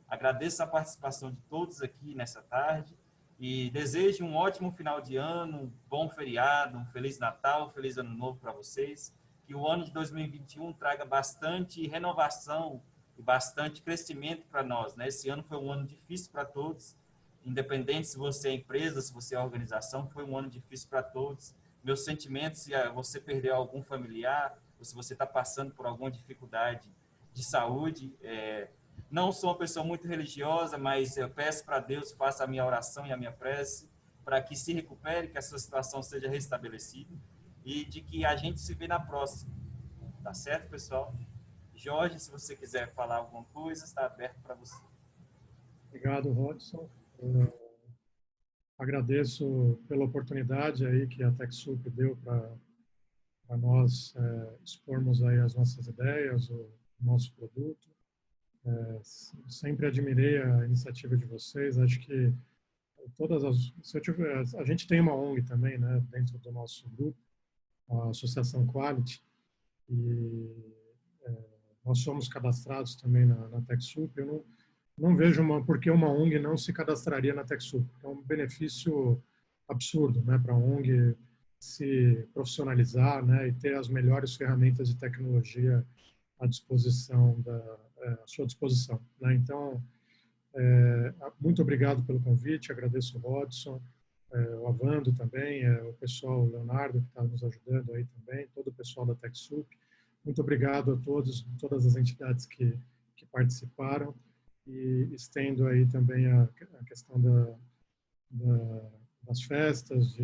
Agradeço a participação de todos aqui nessa tarde e desejo um ótimo final de ano, um bom feriado, um Feliz Natal, um Feliz Ano Novo para vocês. Que o ano de 2021 traga bastante renovação e bastante crescimento para nós, né? Esse ano foi um ano difícil para todos, independente se você é empresa, se você é organização, foi um ano difícil para todos. Meus sentimentos, se você perdeu algum familiar, ou se você está passando por alguma dificuldade de saúde, não sou uma pessoa muito religiosa, mas eu peço para Deus, faça a minha oração e a minha prece, para que se recupere, que a sua situação seja restabelecida e de que a gente se vê na próxima. Tá certo, pessoal? Jorge, se você quiser falar alguma coisa, está aberto para você. Obrigado, Rodson. Agradeço pela oportunidade aí que a TechSoup deu para nós expormos aí as nossas ideias, o nosso produto. Sempre admirei a iniciativa de vocês. Acho que a gente tem uma ONG também, né, dentro do nosso grupo, a Associação Quality, e nós somos cadastrados também na TechSoup. Eu não vejo por que uma ONG não se cadastraria na TechSoup. É um benefício absurdo, né, para a ONG se profissionalizar, né, e ter as melhores ferramentas de tecnologia à sua disposição, né? Então, muito obrigado pelo convite, agradeço o Rodson, o Avando também, o pessoal, o Leonardo, que está nos ajudando aí também, todo o pessoal da TechSoup. Muito obrigado a todas as entidades que participaram, e estendo aí também a questão das festas,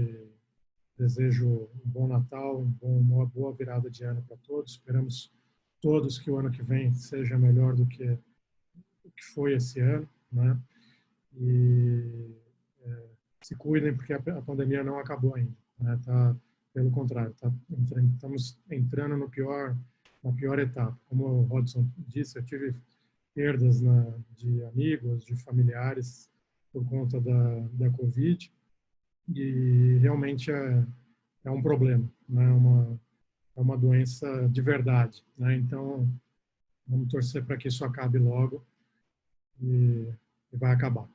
desejo um bom Natal, uma boa virada de ano para todos. Esperamos todos que o ano que vem seja melhor do que foi esse ano, né? E se cuidem, porque a pandemia não acabou ainda, né? Pelo contrário, estamos entrando na pior etapa. Como o Rodson disse, eu tive perdas de amigos, de familiares por conta da Covid, e realmente é um problema, né? É uma doença de verdade, né? Então, vamos torcer para que isso acabe logo e vai acabar.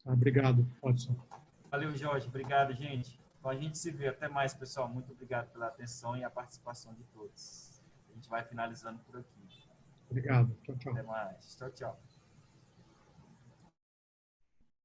Tá? Obrigado, Watson. Valeu, Jorge. Obrigado, gente. Então, a gente se vê. Até mais, pessoal. Muito obrigado pela atenção e a participação de todos. A gente vai finalizando por aqui. Obrigado. Tchau, tchau. Até mais. Tchau, tchau.